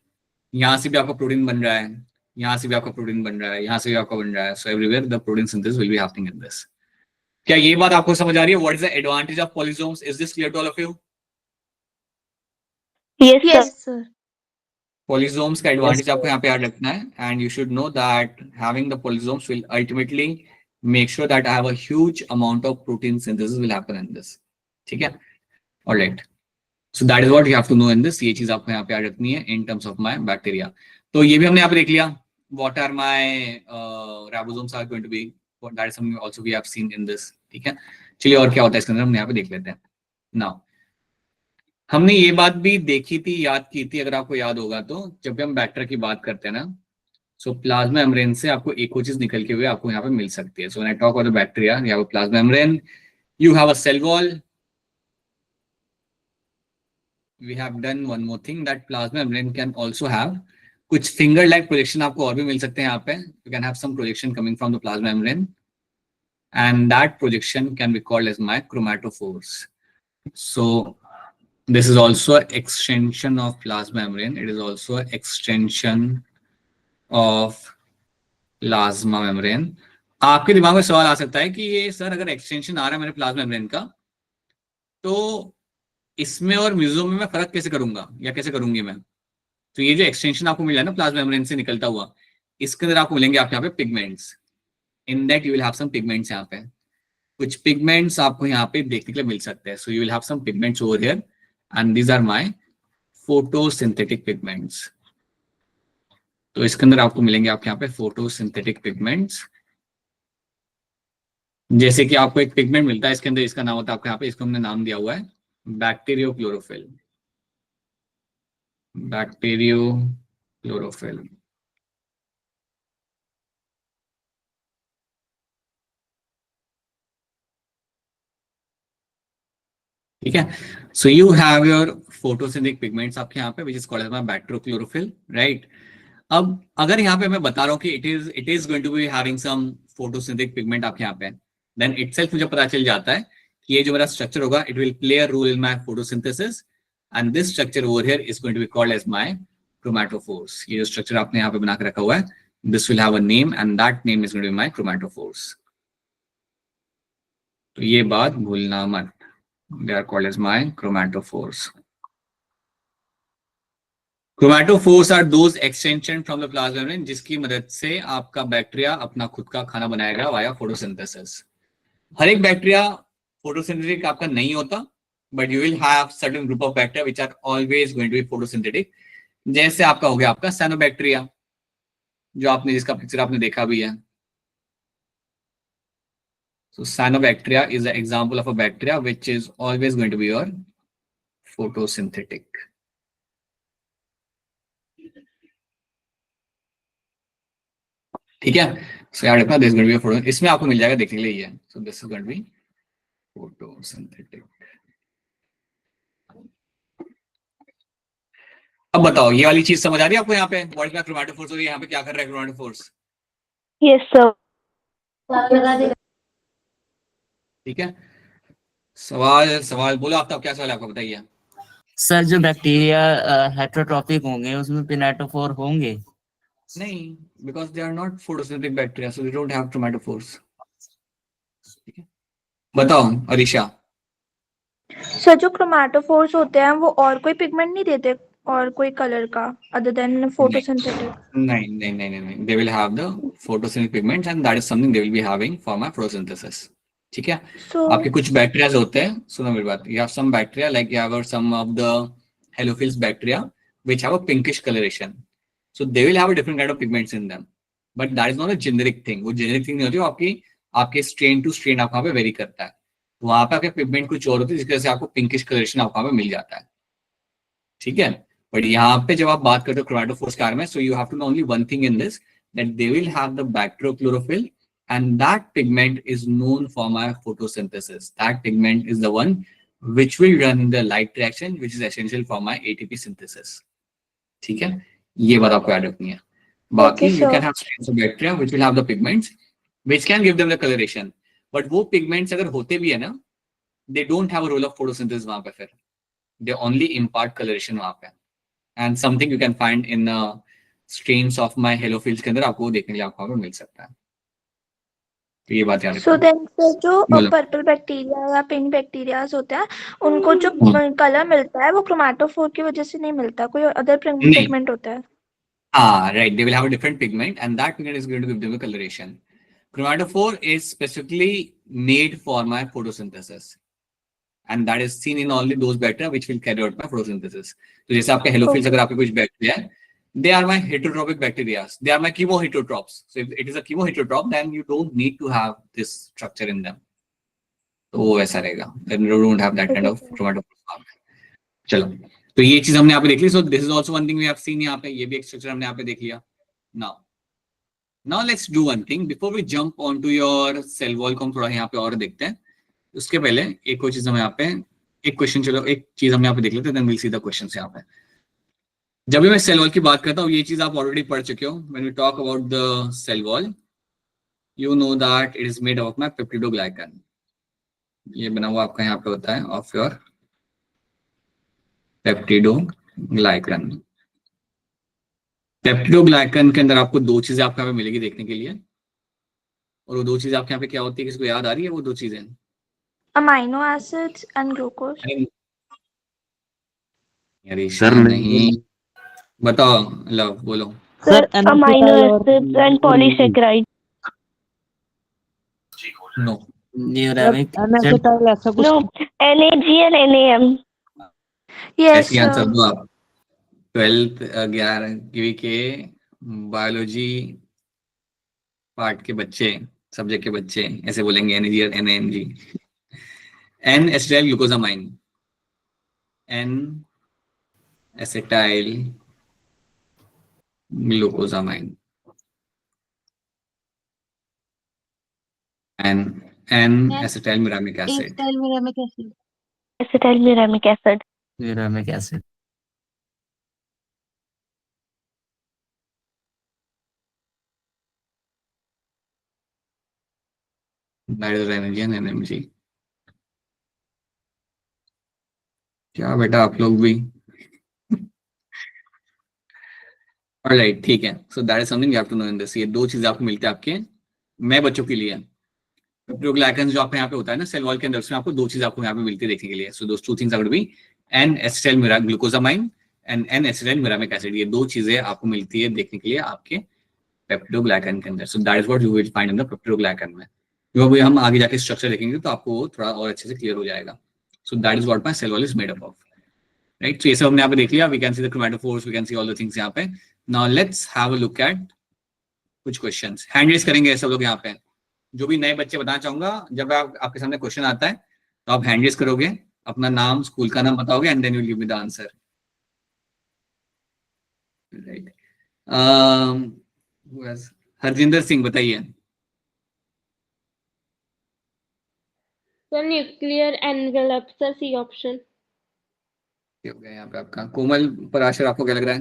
यहां से भी आपका प्रोटीन बन रहा है, यहां से भी आपका प्रोटीन बन रहा है, यहां से भी आपका बन रहा है. So everywhere the protein synthesis will be happening in this. क्या ये बात आपको समझ आ रही है? What is the advantage of polysomes? Is this clear to all of you? Yes, sir. Yes, sir. Polysomes का एडवांटेज आपको यहाँ पे याद रखना है, and you should know that having the polysomes will ultimately make sure that I have a huge amount of protein synthesis will happen in this. ठीक है, alright. So that is what you have to know in this. ये चीज आपको यहाँ पे याद रखनी है in terms of my bacteria. तो ये भी हमने यहाँ पे देख लिया. What are my ribosomes are going to be, that is something also we have seen in this. ठीक है, चलिए और क्या होता है इसके अंदर हम यहाँ पे देख लेते हैं. नाउ हमने ये बात भी देखी थी, याद की थी, अगर आपको याद होगा तो, जब भी हम बैक्टीरिया की बात करते हैं ना, सो प्लाज्मा मेम्ब्रेन से आपको एक और चीज निकल के हुए आपको यहाँ पे मिल सकती है. So when I talk about the bacteria, you have a plasma membrane, you have a cell wall. We have done one more thing, that plasma membrane can also have कुछ फिंगर लाइक प्रोजेक्शन आपको और भी मिल सकते हैं यहाँ पे. You can have some projection coming from the plasma membrane, and that projection can be called as my chromatophores. So this is also an extension of plasma membrane. It is also an extension of plasma membrane. आपके दिमाग में सवाल आ सकता है कि ये sir अगर extension आ रहा है मेरे प्लाज्मा मेम्ब्रेन का तो इसमें और म्यूजियम में मैं फर्क कैसे करूंगा या कैसे करूंगी मैं? तो ये जो एक्सटेंशन आपको मिला है ना प्लाज्मा मेम्ब्रेन से निकलता हुआ, इसके अंदर आपको मिलेंगे आपके यहाँ पे pigments. In that you will have some pigments. यहाँ पे कुछ पिगमेंट्स आपको यहाँ पे देखने के लिए मिल सकते हैं. So you will have some pigments over here, and these are my photosynthetic pigments. तो इसके अंदर आपको मिलेंगे आपके यहाँ पे photosynthetic pigments. जैसे कि आपको एक पिगमेंट मिलता है इसके अंदर, इसका नाम होता है आपके यहाँ पे, इसको हमने नाम दिया हुआ है बैक्टीरियोक्लोरोफिल. बैक्टीरियोक्लोरोफिल. ठीक है, so you have your photosynthetic pigments आपके यहाँ पे which is called as bacteriochlorophyll, right. अब अगर यहाँ पे मैं बता रहा हूँ कि it is going to be having some photosynthetic pigment आपके यहाँ पे, देन इटसेल्फ मुझे पता चल जाता है कि ये जो मेरा स्ट्रक्चर होगा it will play a role in my photosynthesis, and this structure over here is going to be called as my chromatophores. ये जो स्ट्रक्चर आपने यहाँ पे बना के रखा हुआ है This will have a name and that name is going to be my chromatophores. तो ये बात भूलना मत. They are called as my chromatophores. Chromatophores are those extension from the plasma membrane जिसकी मदद से आपका बैक्टीरिया अपना खुद का खाना बनाएगा वाया फोटोसिंथेसिस. हर एक बैक्टीरिया फोटोसिंथेटिक आपका नहीं होता, but you will have certain group of bacteria which are always going to be photosynthetic. जैसे आपका हो गया आपका साइनोबैक्टीरिया, जो आपने जिसका पिक्चर आपने देखा भी है. So cyanobacteria is an example of a bacteria which is always going to be your photosynthetic. ठीक है. So याद रखना this is going to be a photo. इसमें आपको मिल जाएगा देखने के लिए ये. So this is going to be photosynthetic. अब बताओ ये वाली चीज समझ आ रही है आपको यहाँ पे व्हाट इज क्रोमेटोफोर्स और यहाँ पे क्या कर रहा है क्रोमेटोफोर्स. Yes, sir. ठीक है. सवाल बोलो आप क्या सवाल है आपका बताइए. सर जो बैक्टीरिया हेटरोट्रॉपिक होंगे उसमें पिनेटोफोर होंगे? नहीं, because they are not photosynthetic bacteria, so they don't have chromatophores. ठीक है. बताओ अरीशा. सर जो क्रोमेटोफोर्स होते हैं वो और कोई पिगमेंट नहीं देते और कोई कलर का अदर देन फोटोसिंथेटिक? नहीं. They will have the photosynthetic pigments and that is something they will be having for my photosynthesis. ठीक है. So आपके कुछ बैक्टीरिया होते हैं, सुनो मेरी बात. You have some bacteria like you have some of the halophilus bacteria which have a pinkish coloration. So they will have a different kind of pigments in them, but that is not a generic thing. वो generic thing नहीं होती, वो आपके strain to strain आपको वहाँ पे vary करता है. वहाँ पे आपके pigment कुछ और होती है जिसकी वजह से आपको pinkish coloration आपको वहाँ पे मिल जाता है. ठीक है. But यहाँ पे जब आप बात करते हो chromatophores के बारे में, so you have to know only one thing in this, that they will have the bacterochlorophyll and that pigment is known for my photosynthesis. That pigment is the one which will run in the light reaction, which is essential for my ATP synthesis. ठीक है. ये बात आपको याद रखनी है. बाकी Okay, you sir. can have strains of bacteria which will have the pigments which can give them the coloration, but वो pigments अगर होते भी है ना, they don't have a role of photosynthesis वहाँ पे फिर. They only impart coloration वहाँ पे. And something you can find in strains of my halophils के अंदर आपको वो देखने के लिए आपको वहाँ पे मिल सकता है. तो ये बात याद सो रखना. देन सर जो बोलो. पर्पल बैक्टीरिया या पिंक बैक्टीरियाज होते हैं उनको जो कलर मिलता है वो क्रोमेटोफोर की वजह से नहीं मिलता, कोई अदर नहीं. पिगमेंट होता है? Right. They will have a different pigment, and that pigment is going to give them a coloration. Chromatophore is specifically made for my photosynthesis, and that is seen in only those bacteria which will carry out my photosynthesis. तो जैसे आपके हेलोफिल्स अगर आपके कुछ bacteria है, they are my heterotrophic bacteria. They are my chemoheterotrophs. So if it is a chemoheterotrop, then you don't need to have this structure in them. तो वो वैसा रहेगा. Then you don't have that kind of chromatophore. चलो. तो ये चीज हमने यहाँ पे देख ली. So this is also one thing we have seen यहाँ पे. ये भी एक स्ट्रक्चर हमने यहाँ पे देख लिया. Now let's do one thing before we jump onto your cell wall को हम थोड़ा यहाँ पे और देखते हैं. उसके पहले एक और चीज हम यहाँ पे एक क्वेश्चन चलो एक चीज हम यहाँ पे देख लेते हैं. Then we'll see the questions यहाँ पे. जब भी मैं सेल वॉल की बात करता हूँ ये चीज आप ऑलरेडी पढ़ चुके हो. When we talk about the cell wall, you know that it is made of my peptidoglycan. ये बना हुआ आपका यहाँ पे होता है of your पेप्टिडोग्लाइकन. पेप्टिडोग्लाइकन के अंदर आपको दो चीजें आपको यहाँ पे मिलेगी देखने के लिए, और वो दो चीजें आपके यहाँ पे क्या होती है, किसको याद आ रही है वो दो चीजें? Amino acids and glucose. Sir नहीं, बताओ लव बोलो. Sir, amino acids and polysaccharide. No. Neuraminic No, NAG and NAM. Yes ऐसी आंसर दो आप. 12th 11वीं के बायोलॉजी पार्ट के बच्चे, सब्जेक्ट के बच्चे ऐसे बोलेंगे एनएजी और NMG. N acetyl glucosamine, N acetyl glucosamine, N acetyl muramic acid. Acetylmuramic acid. Neuraminic acid. Nitrogen N NMG. क्या बेटा आप लोग भी ऑलराइट, ठीक है। So that is something you have to know in this. ये दो चीजें आपको मिलती है आपके मैं बच्चों के लिए। पेप्टिडोग्लाइकन जो आपके यहाँ पे होता है ना सेल वॉल के अंदर, उसमें आपको दो चीज आपको यहाँ पे मिलती है देखने के लिए। So those two things are going to be N acetyl glucosamine and N acetyl muramic acid. ये दो चीजें आपको मिलती है देखने के लिए आपके पेप्टिडोग्लाइकन के अंदर। सो that is what you will find in the peptidoglycan में। जो अभी हम आगे जाके स्ट्रक्चर देखेंगे तो आपको वो थोड़ा और अच्छे से क्लियर हो जाएगा। So that is what my cell wall is made up of, right. सो ये सब हमने यहाँ पे देख लिया। We can see the chromatophores, we can see all the things यहाँ पे। Now let's have a look at कुछ क्वेश्चंस। हैंड रेज करेंगे सब लोग यहाँ पे। जो भी नए बच्चे बताना चाहूंगा, जब आपके सामने क्वेश्चन आता है तो आप हैंड रेज करोगे, अपना नाम स्कूल का नाम बताओगे and then you give me the answer, right. Harjinder Singh बताइए। Sir nuclear envelope, sir C option. हो गया यहाँ पे आपका। कोमल पराशर, आपको क्या लग रहा है?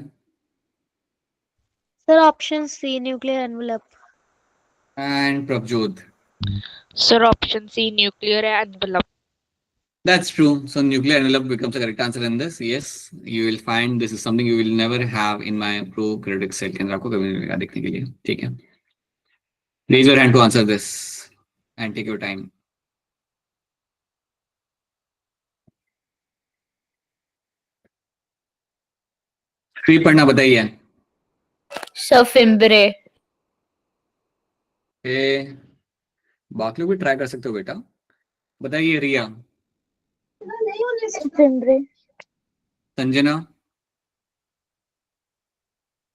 Sir option C nuclear envelope. And Prabhjot? Sir, option C, nuclear envelope. That's true. So nuclear envelope becomes the correct answer in this. Yes, you will find this is something you will never have in my prokaryotic cell के अंदर आपको कभी नहीं मिलेगा देखने के लिए, ठीक है। Raise your hand to answer this and take your time. Free पढ़ना बताइए। Sir fimbriae. बाकी लोग भी ट्राई कर सकते हो बेटा। बताइए Riya. Fimbriae. Sanjana?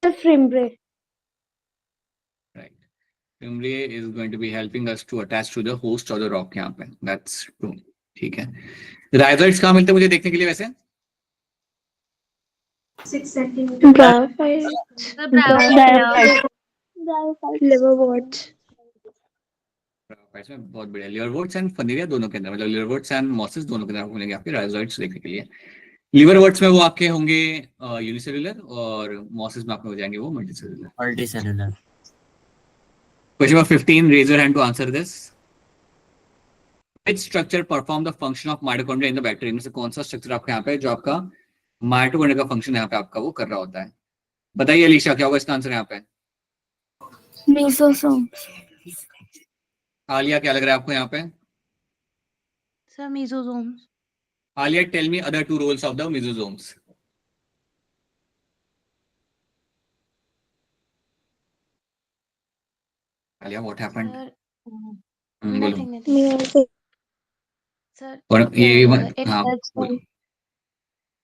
Fimbriae. Right. Fimbriae is going to be helping us to attach to the host or the rock यहाँ पे। That's true. ठीक है। Rhizoids कहाँ मिलते हैं मुझे देखने के लिए वैसे? लिवरवर्ट्स। इसमें बहुत बढ़िया। लिवरवर्ट्स एंड फनेरिया दोनों के अंदर, मतलब लिवरवर्ट्स एंड मॉसेस दोनों के अंदर आपको मिलेंगे आपके राइजोइड्स देखने के लिए। लिवरवर्ट्स में वो आपके होंगे यूनिसेलुलर और मॉसेस में आपके हो जाएंगे वो multicellular. Multicellular. Question number 15, raise your hand to answer this. Which structure perform the function of mitochondria in the bacteria? इनमें से कौन सा स्ट्रक्चर आपके यहाँ पे जो आपका माइटोकॉन्ड्रिया का फंक्शन यहाँ पे आपका वो कर रहा होता है? बताइए अलीशा, क्या होगा इसका आंसर यहाँ पे? मेसोसोम्स। आलिया, क्या लग रहा है आपको यहाँ पे? Sir mesosomes. Aliya, tell me other two roles of the mesosomes. Aliya, what happened? बोलो। सर और ये हाँ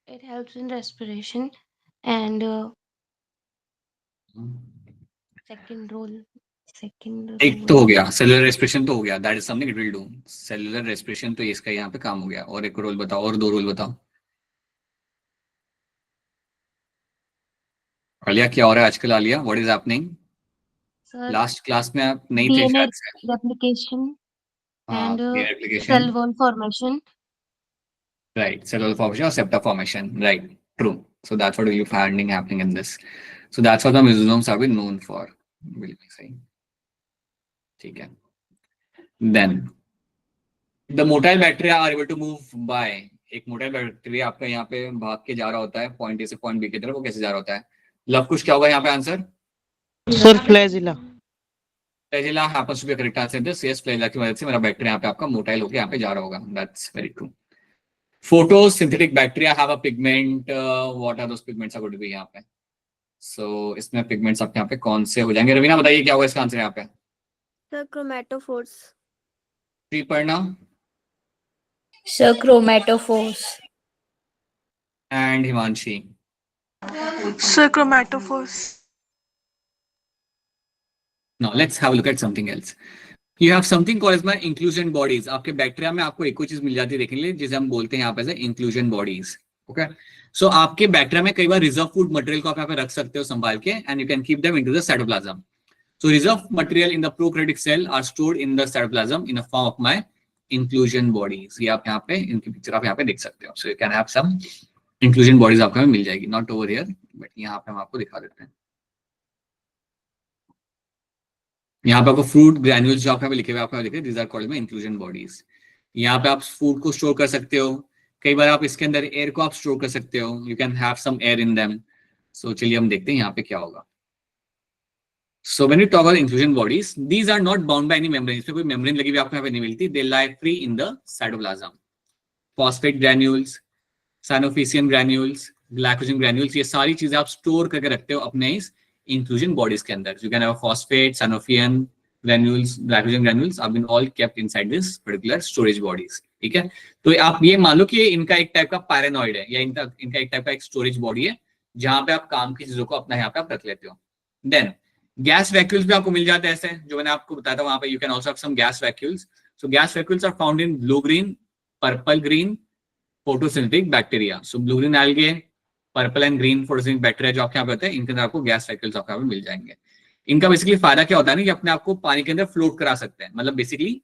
it helps in respiration and second एक तो हो गया सेलुलर रेस्पिरेशन, तो हो गया, that is something it will do. Cellular respiration तो इसका यहाँ पे काम हो गया। और एक रोल बताओ, और दो रोल बताओ। आलिया, क्या हो रहा है आजकल? Alia, what is happening? Last class में आप नहीं थे शायद से। replication and replication, cell wall formation. right, cell wall formation or septa formation, right, true. So that's what you're finding happening in this. So that's what the mesosomes have been known for, will be saying. ठीक है। Then the motile bacteria are able to move by, एक motile bacteria आपका यहाँ पे भाग के जा रहा होता है पॉइंट ए से पॉइंट बी की तरफ। वो कैसे जा रहा होता है? लव कुश, क्या होगा यहाँ पे answer? Sir flagella. Flagella happens to be a correct answer. This yes, flagella की मदद से मेरा बैक्टीरिया यहाँ पे आपका मोटाइल होकर यहाँ पे जा रहा होगा। That's very true. Photosynthetic bacteria have a pigment. What are those pigments are going to be यहाँ पे? So इसमें pigments आपके यहाँ पे कौन से हो जाएंगे? रवीना बताइए क्या होगा इसका आंसर यहाँ पे? Sir chromatophores. Shriparna? Sir chromatophores. And Himanshi? Sir chromatophores. Now let's have a look at something else. You have something called as my inclusion bodies. आपके बैक्टीरिया में आपको एक और चीज मिल जाती है देखने के लिए जिसे हम बोलते हैं यहाँ पे inclusion bodies. Okay? So आपके बैक्टीरिया में कई बार रिजर्व फूड मटेरियल को आप यहाँ पे रख सकते हो संभाल के, and you can keep them into the cytoplasm. So reserve material in the prokaryotic cell are stored in the cytoplasm in a form of my inclusion bodies. ये आप यहाँ पे इनकी पिक्चर आप यहाँ पे देख सकते हो. So you can have some inclusion bodies आपको मिल जाएगी. Not over here, but यहाँ पे हम आपको दिखा देते हैं. यहाँ पे आपको फ्रूट ग्रैन्यूल्स जो आपको लिखे हुए आपको लिखे these are called my inclusion bodies. यहाँ पे आप फूड को स्टोर कर सकते हो, कई बार आप इसके अंदर एयर को आप स्टोर कर सकते हो, you can have some air in them. सो चलिए हम देखते हैं यहाँ पे क्या होगा। So when we talk about inclusion bodies, these are not bound by any membrane. इसमें कोई membrane लगी हुई आपको यहाँ पे नहीं मिलती. They lie free in the cytoplasm. Phosphate granules, Sanofician granules, glycogen granules, ये सारी चीजें आप स्टोर करके रखते हो अपने इस inclusion bodies के अंदर. You can have phosphate, Sanofian granules, glycogen granules have been all kept inside this particular storage bodies. ठीक है. तो आप ये मान लो कि इनका एक टाइप का पैरानॉइड है या इनका एक टाइप का एक स्टोरेज बॉडी है जहां पे आप काम की चीजों को अपना यहाँ पे आप रख लेते हो. देन गैस वैक्यूल्स भी आपको मिल जाते हैं ऐसे, जो मैंने आपको बताया था वहां पे. You can also have some gas vacuoles. So gas vacuoles are found in blue green, purple green photosynthetic bacteria. So blue green algae, purple and green photosynthetic bacteria जो आपके यहाँ पे होते हैं, इनके अंदर आपको गैस वैक्यूल्स आपको यहाँ पे मिल जाएंगे. इनका बेसिकली फायदा क्या होता है ना कि अपने आप को पानी के अंदर फ्लोट करा सकते हैं. मतलब बेसिकली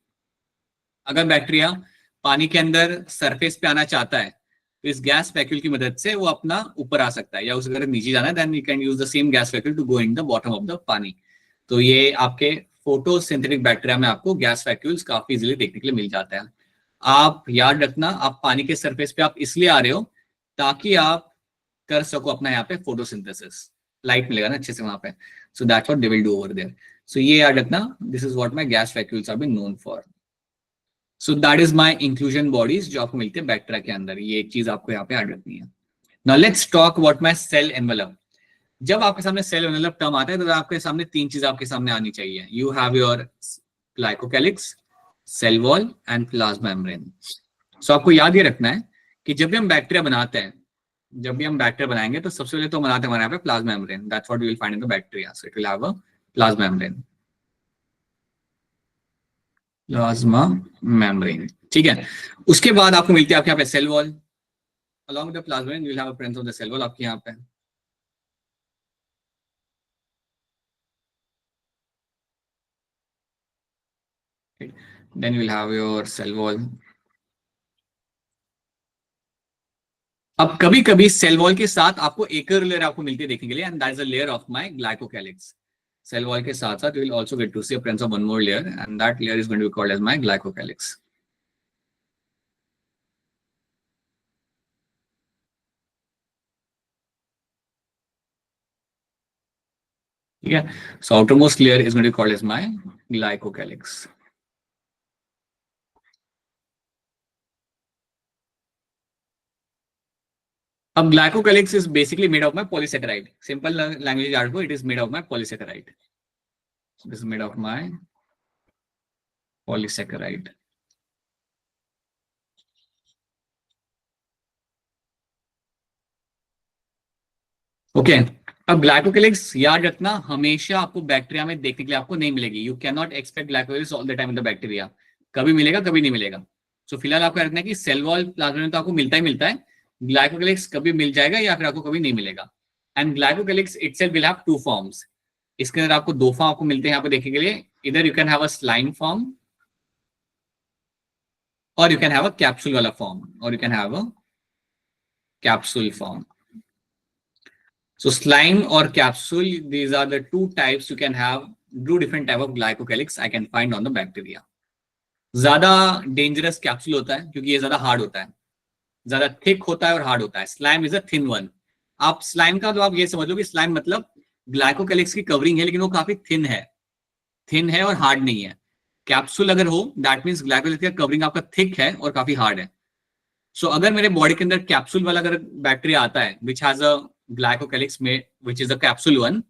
अगर बैक्टीरिया पानी के अंदर सरफेस पे आना चाहता है तो इस गैस वैक्यूल की मदद से वो अपना ऊपर आ सकता है, या उसे अगर नीचे जाना है then you can use the same gas vacuole to go in the bottom of the pani. तो ये आपके फोटोसिंथेटिक बैक्टीरिया में आपको गैस वैक्यूल्स काफी इजीली देखने के लिए मिल जाता है. आप याद रखना, आप पानी के सरफेस पे आप इसलिए आ रहे हो ताकि आप कर सको अपना यहाँ पे फोटोसिंथेसिस. लाइट मिलेगा ना अच्छे से वहां पे. So that's what they will do over there. सो ये याद रखना, this is what my gas vacuoles are been known for. So that is my inclusion bodies जो आपको मिलती है बैक्टीरिया के अंदर. ये एक चीज आपको यहाँ पे याद रखनी है. Now let's talk about my cell envelope. जब आपके सामने सेल एनवेलप टर्म आता है तो आपके सामने तीन चीज आपके सामने आनी चाहिए. You have your glycocalyx, cell wall and plasma membrane. So आपको याद ये रखना है कि जब भी हम बैक्टीरिया बनाते हैं, जब भी हम बैक्टीरिया बनाएंगे तो सबसे पहले तो बनाते हैं हमारे यहाँ पे plasma membrane. That's what we will find in the bacteria. So it will have a plasma membrane. Plasma membrane, ठीक है. उसके बाद आपको मिलती है आपके यहाँ पे cell wall. along with the plasma membrane you will have a presence of the cell wall आपके यहाँ पे. Then you will have your cell wall. अब कभी कभी सेल वॉल के साथ आपको एक और लेयर आपको मिलती है देखने के लिए, and that is a layer of my glycocalyx. Cell wall के साथ साथ you will also get to see a presence of one more layer, and that layer is going to be called as my glycocalyx. ठीक है. So outermost layer is going to be called as my glycocalyx. अब glycocalyx is basically made of my polysaccharide. Simple language याद रखो, it is made of my polysaccharide. So this is made of my polysaccharide. Okay. अब glycocalyx याद रखना हमेशा आपको bacteria में देखने के लिए आपको नहीं मिलेगी. You can not expect glycocalyx all the time in the bacteria. कभी मिलेगा कभी नहीं मिलेगा. सो फिलहाल आपको रखना है कि सेल वॉल प्लाज्मा में तो आपको मिलता ही मिलता है. ग्लाइकोकैलिक्स कभी मिल जाएगा या फिर आपको कभी नहीं मिलेगा. And glycocalyx itself will have two forms. इसके अंदर आपको दो फॉर्म आपको मिलते हैं यहाँ पे देखने के लिए. इधर you can have a slime form और you can have a capsule वाला फॉर्म, और you can have a capsule form. So slime or capsule, these are the two types you can have, two different type of glycocalyx I can find on the bacteria. ज्यादा dangerous capsule होता है क्योंकि ये ज्यादा hard होता है, ज्यादा thick होता है और हार्ड होता है. Slime is a thin one. आप स्लाइम का तो आप ये समझ लो कि स्लाइम मतलब ग्लाइकोकैलिक्स की कवरिंग है लेकिन वो काफी थिन है और हार्ड नहीं है. कैप्सूल अगर हो दैट मीन्स ग्लाइकोकैलिक्स का कवरिंग आपका थिक है और काफी हार्ड है. सो अगर मेरे बॉडी के अंदर कैप्सूल वाला अगर बैक्टीरिया आता है विच हैज अ ग्लाइकोकैलिक्स में which is a capsule one,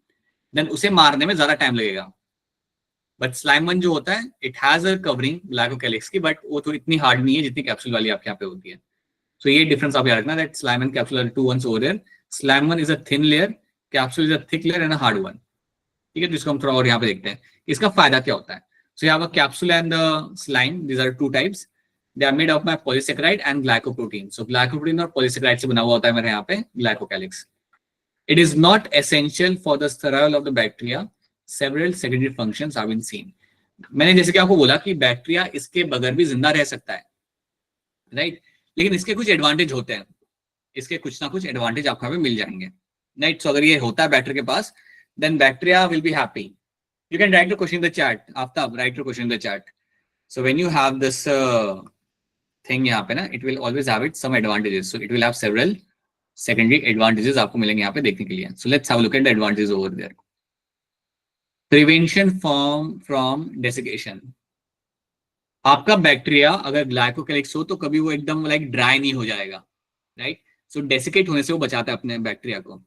then उसे मारने में ज्यादा टाइम लगेगा. बट स्लाइम वन जो होता है it has a covering glycocalyx की, बट वो तो इतनी हार्ड नहीं है जितनी कैप्सूल वाली आपके यहाँ पे होती है. सो ये डिफरेंस आप याद रखना that slime and capsule are two ones over there. Slime one is a thin layer, capsule is a thick layer and a hard one. ठीक है. जिसको हम थोड़ा और यहाँ पे देखते हैं इसका फायदा क्या होता है. सो यहाँ पर capsule and the slime, these are two types. They are made of my polysaccharide and glycoprotein. So glycoprotein और पॉलीसैकेराइड से बना हुआ होता है मेरे यहाँ पे glycocalyx. It is not essential for the survival of the bacteria. Several secondary functions have been seen. मैंने जैसे कि आपको बोला कि बैक्टीरिया इसके बगैर भी जिंदा रह सकता है, राइट. लेकिन इसके कुछ एडवांटेज होते हैं, इसके कुछ ना कुछ एडवांटेज आपको भी मिल जाएंगे, राइट. सो अगर ये होता है बैक्टीरिया के पास, then bacteria will be happy. You can write the question in the chat. Aftab, write your question in the chat. So when you have this thing यहाँ पे ना, it will always have it some advantages. So it will have several secondary advantages आपको मिलेंगे यहाँ पे देखने के लिए. So let's have a look at the advantages over there. Prevention from desiccation. आपका बैक्टीरिया अगर ग्लाइकोकैलिक्स हो तो कभी वो एकदम लाइक ड्राई नहीं हो जाएगा, राइट। सो डेसिकेट होने से वो बचाता है अपने बैक्टीरिया को।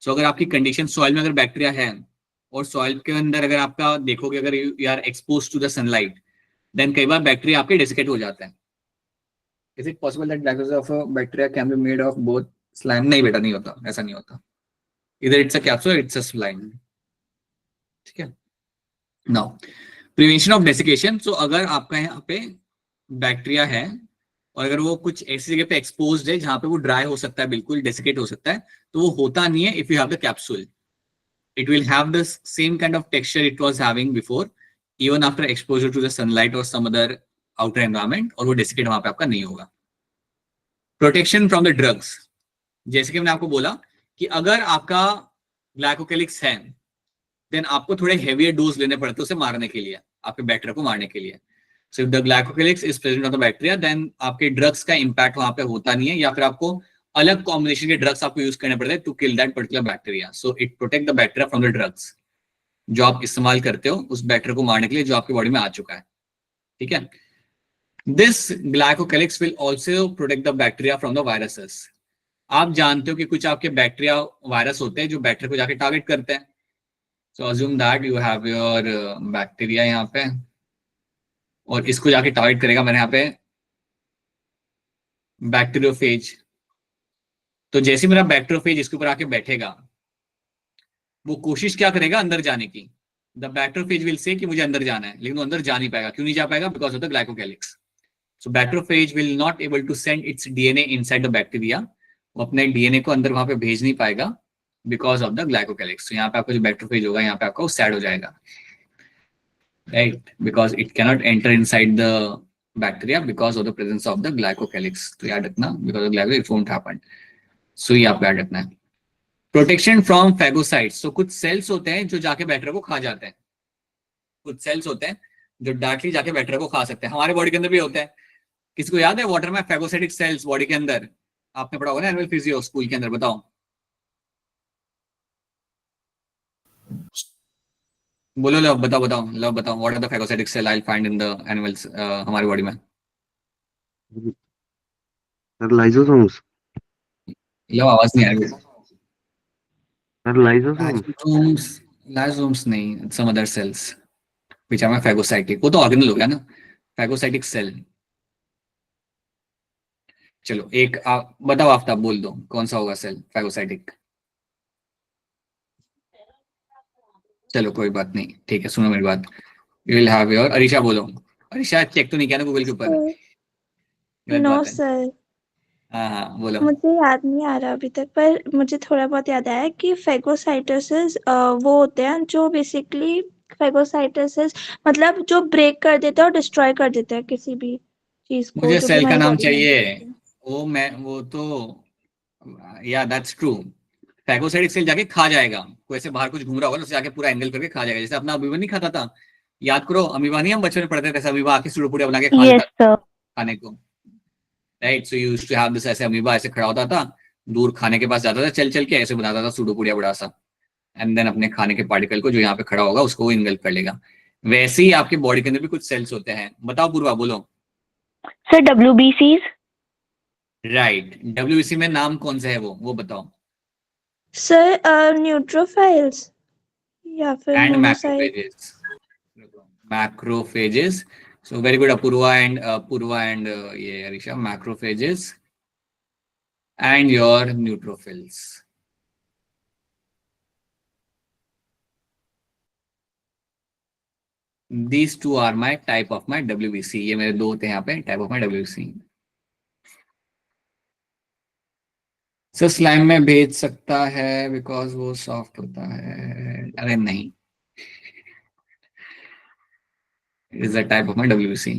सो अगर आपकी कंडीशन सॉइल में अगर बैक्टीरिया है और सॉइल के अंदर अगर आपका देखोगे अगर you are expose to the sunlight, then कई बार बैक्टीरिया आपके डेसिकेट हो जाता है। Is it possible that glycolysis of a bacteria can be made of both slime? नहीं बेटा, नहीं होता, ऐसा नहीं होता। इधर it's a capsule, it's a slime, ठीक है। Now prevention of desiccation. So अगर आपका यहाँ पे बैक्टीरिया है और अगर वो कुछ ऐसी जगह पे एक्सपोज्ड है जहां पे वो ड्राई हो सकता है, बिल्कुल डेसिकेट हो सकता है, तो वो होता नहीं है if you have the capsule. It will have the same kind of texture it was having before, even after exposure to the sunlight और सम अदर आउटर एनवायरनमेंट, और वो डेसिकेट वहां पे आपका नहीं होगा। Protection from the drugs. जैसे कि मैंने आपको बोला कि अगर आपका ग्लाइकोकैलिक्स है देन आपको थोड़े हेवियर डोज लेने पड़ते हैं उसे मारने के लिए, आपके बैक्टीरिया को मारने के लिए। So if the glycocalyx is present on the bacteria then आपके ड्रग्स का इंपैक्ट वहां पे होता नहीं है, या फिर आपको अलग कॉम्बिनेशन के ड्रग्स आपको यूज करने पड़ते हैं to kill that particular bacteria. So it protect the bacteria from the drugs जो आप इस्तेमाल करते हो उस बैक्टीरिया को मारने के लिए जो आपकी बॉडी में आ चुका है, ठीक है। This glycocalyx will also protect the bacteria from the viruses. आप जानते हो कि कुछ आपके बैक्टीरिया वायरस होते हैं जो बैक्टीरिया को जाके टारगेट करते हैं। So assume that you have your bacteria यहाँ पे और इसको जाके टारगेट करेगा मैंने यहाँ पे बैक्टीरियोफेज। तो जैसे मेरा बैक्टीरियोफेज इसके ऊपर आके बैठेगा वो कोशिश क्या करेगा, अंदर जाने की। द बैक्टीरियोफेज विल से कि मुझे अंदर जाना है, लेकिन वो अंदर जा नहीं पाएगा। क्यों नहीं जा पाएगा? Because of the glycocalyx. So bacteriophage will not able to send its DNA inside the bacteria. वो अपने डीएनए को अंदर वहां पे भेज नहीं पाएगा बिकॉज ऑफ द ग्लाइकोकैलिक्स। तो यहाँ पे आपका जो बैक्टीरियोफेज होगा यहाँ पे आपका वो सैड हो जाएगा, right, because it cannot enter inside the bacteria because of the presence of the glycocalyx. तो याद रखना, because of glycocalyx it won't happen. So ये आपको याद रखना है। Protection from phagocytes. तो कुछ सेल्स होते हैं जो जाके बैक्टीरिया को खा जाते हैं, कुछ सेल्स होते हैं जो डायरेक्टली जाके बैक्टीरिया को खा सकते हैं। हमारे बॉडी के अंदर भी होते हैं। किसी को याद है वाटर में फैगोसाइटिक सेल्स बॉडी के अंदर? आपने पढ़ा होगा ना एनुअल फिजियो स्कूल के अंदर, बताओ। बोलो लव, बताओ लव, बताओ what are the phagocytic cell I will find in the animals हमारी बॉडी में? लाइसोसोम्स। लव आवाज नहीं आ रही। लाइसोसोम्स। लाइसोसोम्स नहीं, some other cells which are phagocytic. वो तो ऑर्गेनल हो गया ना, फैगोसाइटिक सेल। चलो एक बताओ, आफ्ताब बोल दो कौन सा होगा सेल फैगोसाइटिक। चलो कोई बात नहीं, ठीक है, सुनो मेरी बात। You will have your, Arisha बोलो। अरीशा चेक तो नहीं किया ना गूगल के ऊपर? नो सर, हाँ बोलो। मुझे याद नहीं आ रहा अभी तक, पर मुझे थोड़ा बहुत याद आया कि फैगोसाइटोसिस वो होते हैं जो बेसिकली फैगोसाइटोसिस मतलब जो ब्रेक कर देते हैं और डिस्ट्रॉय कर देते हैं किसी भी चीज को। मुझे जो सेल का हमारी नाम body में चाहिए। वो तो या दैट्स ट्रू। फैगोसाइटिक सेल जाके खा जाएगा, कोई ऐसे बाहर कुछ घूम रहा होगा ना, उसे जाके पूरा एंगल करके खा जाएगा। जैसे अपना अमीबा नहीं खाता था, याद करो अमीबा नहीं हम बचपन में पढ़ते थे, ऐसे अमीबा आके सुडोपुड़िया बना के खा Yes, लेता sir. खाने को, right. So used to have this. ऐसे अमीबा ऐसे खड़ा होता था, दूर खाने के पास जाता था, चल चल के ऐसे बनाता था सुडोपुड़िया बड़ा सा, एंड देन अपने खाने के पार्टिकल को जो यहाँ पे खड़ा होगा उसको वो इनगल्फ कर लेगा। वैसे ही आपके बॉडी के अंदर भी कुछ सेल्स होते हैं। बताओ पूर्वा, बोलो। Sir, WBCs? राइट, डब्ल्यूबीसी में नाम कौन सा है वो बताओ। सर न्यूट्रोफाइल्स या फिर and monocyte. Macrophages. So very good Apoorva and ये Arisha, macrophages and your neutrophils. These two are my type of my WBC। ये मेरे दो होते हैं यहाँ पे type of my WBC। Sir slime में भेज सकता है बिकॉज वो सॉफ्ट होता है? अरे नहीं, is the type of my WBC।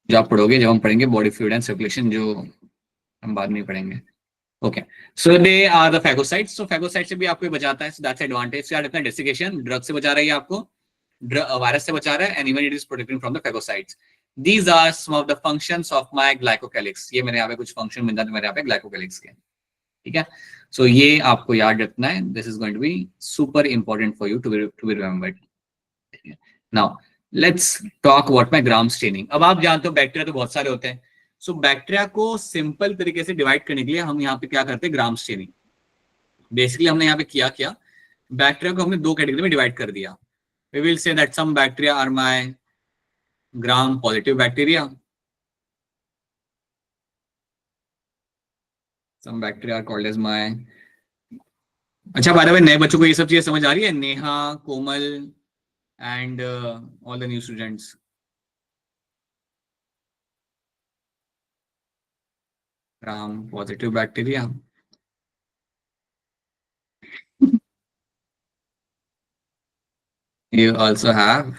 जो आप पढ़ोगे, जब हम पढ़ेंगे बॉडी फ्लूइड एंड सर्कुलेशन, जो हम बाद में पढ़ेंगे। Okay, so they are the phagocytes. So phagocyte से भी आपको बचाता है, सो दैट्स एडवांटेज। यार अपना डेसिकेशन, ड्रग से बचा रहा है आपको, वायरस से बचा रहा है, and even it is protecting from the phagocytes. These are some of the functions of my glycocalyx। ये मेरे यहाँ पे कुछ फंक्शन मिलता है मेरे यहाँ पे ग्लाइकोकैलिक्स के, ठीक है। सो ये आपको याद रखना है. This is going to be super important for you to be remembered. Now let's talk about my gram staining. अब आप जानते हो बैक्टीरिया तो बहुत सारे होते हैं. सो बैक्टीरिया को सिंपल तरीके से डिवाइड करने के लिए हम यहाँ पे क्या करते हैं, ग्राम स्टेनिंग. बेसिकली हमने यहाँ पे क्या बैक्टीरिया को हमने दो कैटेगरी में डिवाइड कर दिया. We will say that some bacteria are my gram positive bacteria, some bacteria are called as my. अच्छा, बाय द वे नए बच्चों को ये सब चीजें समझ आ रही है? Neha, Komal and all the new students. Gram positive bacteria. You also have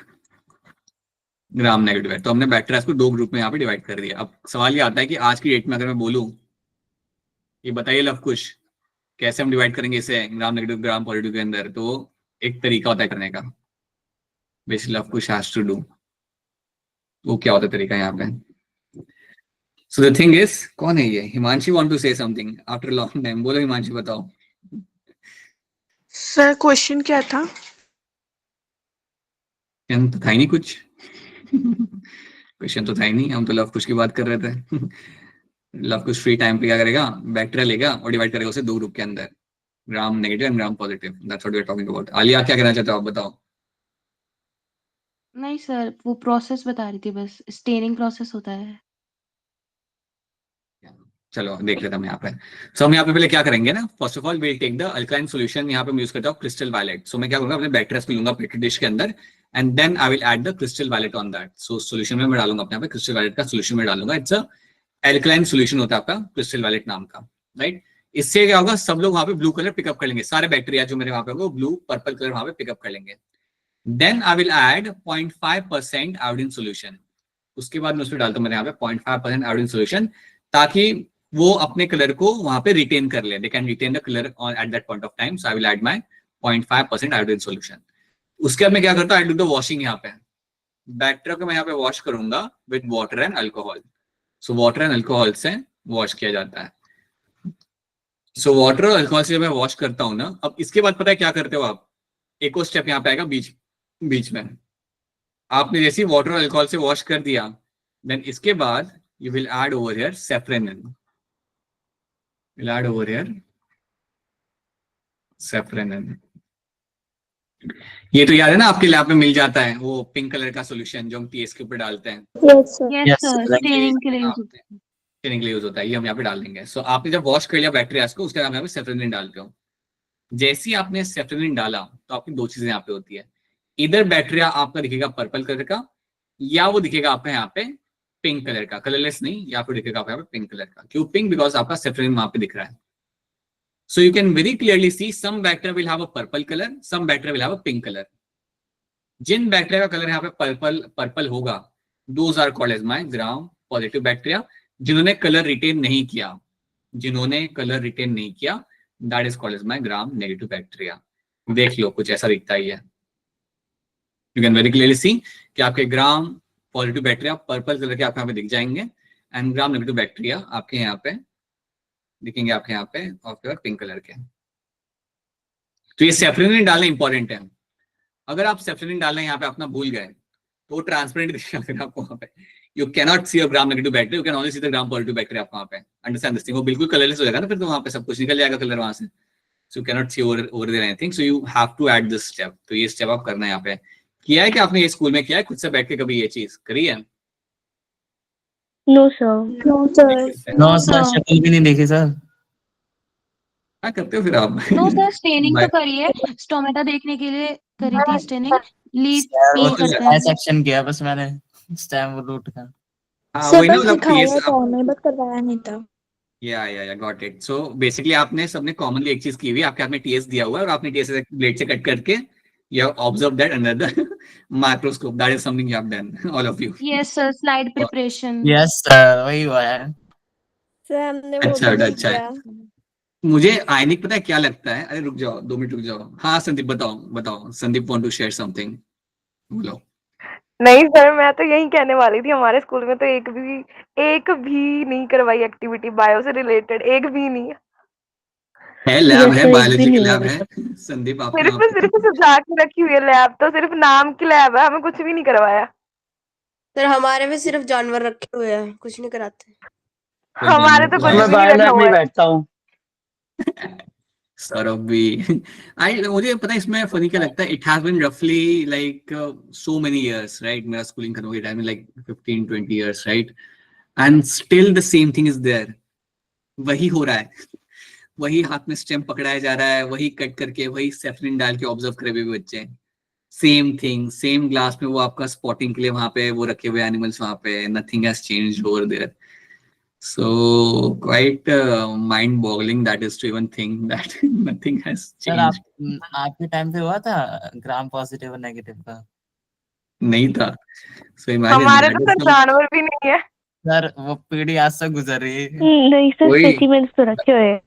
gram negative. तो हमने बैक्टीरिया को दो ग्रुप में यहाँ पे डिवाइड कर दिया. अब सवाल ये आता है कि आज की डेट में अगर मैं बोलूं, ये बताइए लव कुश, कैसे हम डिवाइड करेंगे इसे ग्राम नेगेटिव ग्राम पॉजिटिव के अंदर? तो एक तरीका होता है करने का, basically Lav Kush has to do. वो क्या होता है तरीका यहाँ पे? सो द थिंग इज, कौन है ये? Himanshi want to say something after long time. बोलो हिमांशी, बताओ. सर क्वेश्चन क्या था? क्वेश्चन तो था ही नहीं कुछ. क्वेश्चन तो था ही नहीं. हम तो लव कुश की बात कर रहे थे. लव कुश फ्री टाइम पे क्या करेगा, बैक्टीरिया लेगा और डिवाइड करेगा उसे दो ग्रुप के अंदर, gram negative and gram positive. That's what we are talking about. Aliya, क्या कहना चाहते हो आप? बताओ. नहीं सर, वो प्रोसेस बता रही थी बस, स्टेनिंग प्रोसेस होता है. चलो देख लेते हैं हम यहाँ पे. सो हम यहाँ पे पहले क्या करेंगे ना, first of all will take the alkaline solution. यहाँ पे मैं यूज करता हूँ क्रिस्टल वायलेट. सो मैं क्या करूंगा, अपने बैक्टीरिया को लूंगा पेट्री डिश के अंदर and then I will add the crystal violet on that. So solution में मैं डालूंगा अपने यहाँ पे क्रिस्टल वायलेट का सॉल्यूशन में डालूंगा. इट्स अ एल्कलाइन सॉल्यूशन होता है आपका क्रिस्टल वायलेट नाम का, राइट. इससे क्या होगा, सब लोग वहां पे ब्लू कलर पिकअप कर लेंगे. सारे बैक्टीरिया जो मेरे वहां पे होगा ब्लू पर्पल कलर वहां पे पिकअप कर लेंगे. Then I will add 0.5% iodine solution. उसके बाद मैं उसमें डालता हूँ मेरे यहाँ पे 0.5% आयोडीन सॉल्यूशन, ताकि वो अपने कलर को वहां पे रिटेन कर ले. They can retain the colour at that point of time. So I will add my 0.5% iodine solution. उसके बाद मैं क्या करता हूँ, आई डू द वॉशिंग. यहाँ पे बैक्टीरिया को मैं यहाँ पे वॉश करूंगा with water and alcohol. So water and alcohol से वॉश किया जाता है. सो वाटर और अल्कोहल से जब मैं वॉश करता हूँ ना, अब इसके बाद पता है क्या करते हो आप, एक और स्टेप यहाँ पे आएगा बीच में. आपने जैसे वाटर और अल्कोहल से वॉश कर दिया, देन इसके बाद you will add over here saffron. Will add over here saffron. ये तो याद है ना, आपके लैब में मिल जाता है वो पिंक कलर का सॉल्यूशन जो हम टीएस के ऊपर डालते हैं. Yes sir. Yes sir, staining के लिए use होता है. स्टेनिंग के लिए यूज होता है. ये हम यहाँ पे डाल देंगे. सो आपने जब वॉश कर लिया बैक्टीरिया को, उसके बाद आप यहाँ पे सेफ्रेनिन डालते हो. जैसे ही आपने सेफ्रेनिन डाला तो आपकी दो चीजें यहाँ पे होती है. इधर बैक्टीरिया आपका दिखेगा पर्पल कलर का, या वो दिखेगा आपका यहाँ पे पिंक कलर का, कलरलेस नहीं, या फिर दिखेगा आपका यहाँ पे पिंक कलर का. क्यों पिंक? बिकॉज आपका सेफ्रेनिन वहां पे दिख रहा है. So you can very clearly see some bacteria will have a purple color, some bacteria will have a pink color. जिन बैक्टीरिया का कलर यहाँ पे पर्पल होगा, those are called as my gram positive bacteria. जिन्होंने colour retain नहीं किया, that is called as my gram negative bacteria. देख लो, कुछ ऐसा दिखता ही है. You can very clearly see कि आपके ग्राम पॉजिटिव बैक्टीरिया पर्पल कलर के आपके यहाँ पे दिख जाएंगे एंड ग्राम नेगेटिव बैक्टीरिया आपके यहाँ पे दिखेंगे, आपके यहाँ पे और पिंक कलर के. तो ये सेफ्रेनिन डालना इंपॉर्टेंट है. अगर आप सेफ्रेनिन डालना यहाँ पे अपना भूल गए तो वो ट्रांसपेरेंट दिखेगा आपको वहाँ पे. You can not see a gram negative bacteria, you can only see the gram positive bacteria आपको वहाँ पे. Understand this thing. वो बिल्कुल कलरलेस हो जाएगा ना फिर, तो वहाँ पे सब कुछ निकल जाएगा कलर वहां से. So you can not see over there anything. So you have to add this step. तो ये स्टेप आप करना है यहाँ पे. किया है कि आपने ये स्कूल में किया है खुद से बैठ के कभी ये चीज करी है? No sir. No sir. No sir, शक्ल भी नहीं देखी सर. क्या करते हो फिर आप? नो सर, स्टेनिंग तो करी है, स्टोमेटा देखने के लिए करी थी स्टेनिंग. लीड पी करते हैं. सेक्शन किया बस मैंने, स्टेम रूट का. हाँ, सब वही ना, बस मतलब सिखाया TS था हमें, बस करवाया नहीं था. या गॉट इट. सो बेसिकली आपने सबने कॉमनली एक चीज की हुई है, आपके हाथ में टीएस दिया हुआ है और आपने टीएस से ब्लेड से कट करके you have observed that under the microscope. That is something you have done, all of you. Yes sir, slide preparation. Yes sir, वही हुआ है. सर हमने अच्छा बेटा, अच्छा है. मुझे आयनिक पता है क्या लगता है? अरे रुक जाओ, 2 मिनट रुक जाओ. हाँ संदीप, बताओ. Sandeep want to share something. बोलो. नहीं सर, मैं तो यही कहने वाली थी, हमारे स्कूल में तो एक भी नहीं करवाई एक्टिविटी बायो से रिलेटेड, एक भी नहीं. है लैब है, Yes, sir, बायोलॉजी एक भी की नहीं लैब हुआ है। संदीप आप सिर्फ सजा के रखी हुई है लैब, तो सिर्फ नाम की लैब है, हमें कुछ भी नहीं करवाया। सर हमारे में सिर्फ जानवर रखे हुए हैं, कुछ नहीं कराते। हमारे तो कुछ भी नहीं रखा हुआ है। बैठता हूँ। सौरभ भी आई मुझे पता है इसमें फनी क्या लगता है, इट हैज बीन रफली like so many years right, मेरा स्कूलिंग खत्म हो गया time like 15-20 years right, and still the same thing is there, वही हो रहा है, वही हाथ में स्टेम पकड़ाया जा रहा है, वही कट करके वही सेफ्लिन डाल के ऑब्जर्व करे हुए बच्चे, सेम थिंग, सेम ग्लास में वो आपका स्पॉटिंग के लिए वहां पे वो रखे हुए एनिमल्स वहां पे, nothing has changed over there. So quite mind boggling that is to even think that nothing has sir changed. आपके टाइम पे हुआ था ग्राम पॉजिटिव और नेगेटिव का? नहीं था. So imagine हमारे that तो is सर some- जानवर भी नहीं है। सर वो पीढ़ी आज से गुजर रही है। नहीं सर, वही। स्पेसिमेंस तो रखे हुए हैं।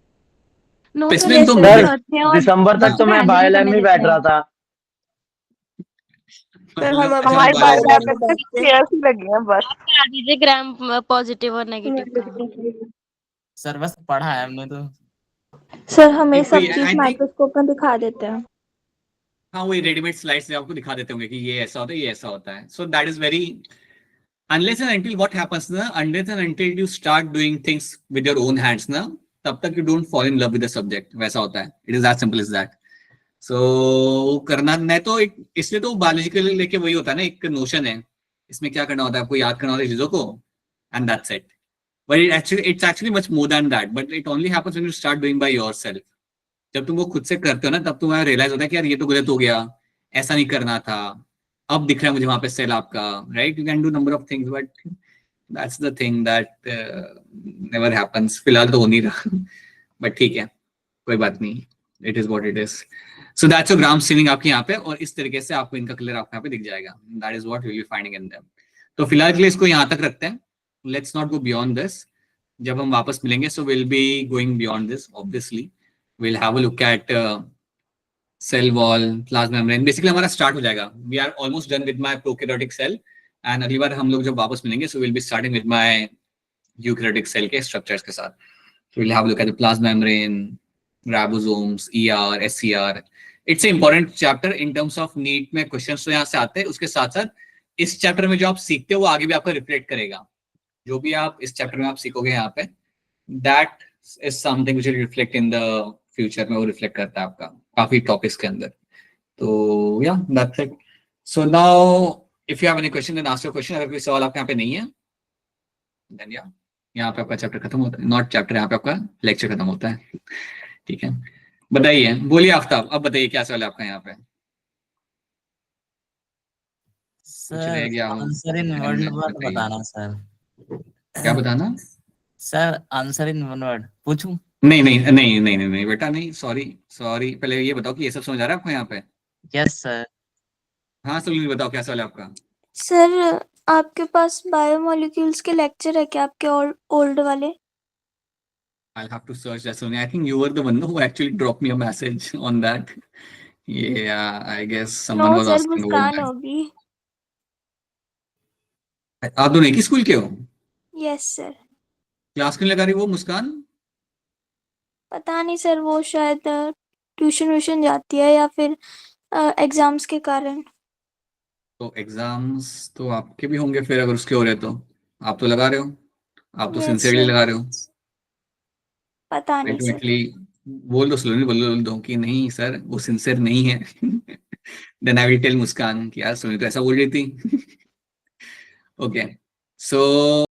नो सर, Specimen तो ऐसे मुझे- भी करते हैं और दिसंबर तक तो बच्चों को मैं handle बायो भी लैब करने में बैठ देते रहा हैं। था। सर हम अच्छा, हमारी bio बायो lab लैब में- में चेयर्स ही लगी हैं बस। दीजिए ग्राम पॉजिटिव और नेगेटिव का। सर बस पढ़ा है हमने तो। सर हमें सब कोई- I चीज think- माइक्रोस्कोप में दिखा देते हैं। हाँ वही रेडीमेड स्लाइड्स से आपको दिखा देते होंगे कि ये ऐसा होता है, ये ऐसा होता है. So that is very unless and until what happens na, unless and until you start doing things with your own hands na, तब तक you don't fall in love with the subject. वैसा होता है. It is as simple as that. So करना नहीं तो इसलिए तो बायोलॉजिकल लेके वही होता है ना, एक नोशन है इसमें क्या करना होता है, आपको याद करना होता है चीजों को, and that's it. But it's actually much more than that. But it only happens when you start doing by yourself. जब तुम वो खुद से करते हो ना, तब तुम्हें रियलाइज होता है कि यार ये तो गलत हो गया, ऐसा नहीं करना था, अब दिख रहा है मुझे वहां पे सेल आपका, right. You can do number of things but that's the thing that never happens. फिलहाल तो हो नहीं रहा बट ठीक है, कोई बात नहीं, it is what it is. So that's your gram ceiling आपके यहाँ पे, और इस तरीके से आपको इनका कलर आपको यहाँ पे दिख जाएगा. That is what you will be finding in them. तो फिलहाल के लिए इसको यहाँ तक रखते हैं. Let's not go beyond this. जब हम वापस मिलेंगे so will be going beyond this obviously. We'll have a look at cell wall, plasma membrane. Basically हमारा start हो जाएगा. We are almost done with my prokaryotic cell. And अगली बार हम लोग जब वापस मिलेंगे, so we'll be starting with my eukaryotic cell के structures के साथ. So we'll have a look at the plasma membrane, ribosomes, ER, SCR. It's an important chapter in terms of NEET में questions तो यहाँ से आते हैं. उसके साथ साथ इस chapter में जो आप सीखते हो वो आगे भी आपको reflect करेगा. जो भी आप इस chapter में आप सीखोगे यहाँ पे, that is something which will reflect in the future में वो रिफ्लेक्ट करता है आपका काफी टॉपिक्स के अंदर. तो या that's it. So now if you have any question then ask your question. अगर कोई सवाल आपके यहाँ पे नहीं है देन या यहाँ पे आपका चैप्टर खत्म होता है. नॉट चैप्टर, यहाँ पे आपका लेक्चर खत्म होता है. ठीक है, बताइए, बोलिए आफ्ताब, अब बताइए क्या सवाल है आपका यहाँ पे. रह गया हूँ. आंसर इन वन वर्ड बताना सर. क्या बताना sir? Answer in one word पूछूं? नहीं नहीं नहीं नहीं नहीं बेटा नहीं, सॉरी सॉरी. पहले ये बताओ कि ये सब समझ आ रहा है आपको यहाँ पे? Yes sir. हाँ सुनील बताओ क्या सवाल है आपका. सर आपके पास बायोमोलिक्यूल्स के लेक्चर है क्या, आपके ओल्ड वाले? I'll have to search that. Sonia, I think you were the one who actually dropped me a message on that. Yeah, I guess someone no was sir, asking about Muskan that. होगी. आप दोनों एक ही school के हो? Yes sir. Class क्यों लगा रही वो मुस्कान? पता नहीं सर, वो शायद ट्यूशन व्यूशन जाती है या फिर एग्जाम्स के कारण. तो एग्जाम्स तो आपके भी होंगे फिर, अगर उसके हो रहे तो आप तो लगा रहे हो, आप तो Yes, सिंसियरली sir. लगा रहे हो. पता नहीं सर. अल्टीमेटली बोल दो स्लोली, बोल दो कि नहीं सर वो सिंसियर नहीं है. देन आई विल टेल मुस्कान कि यार सुनी तो ऐसा बोल रही थी. Okay so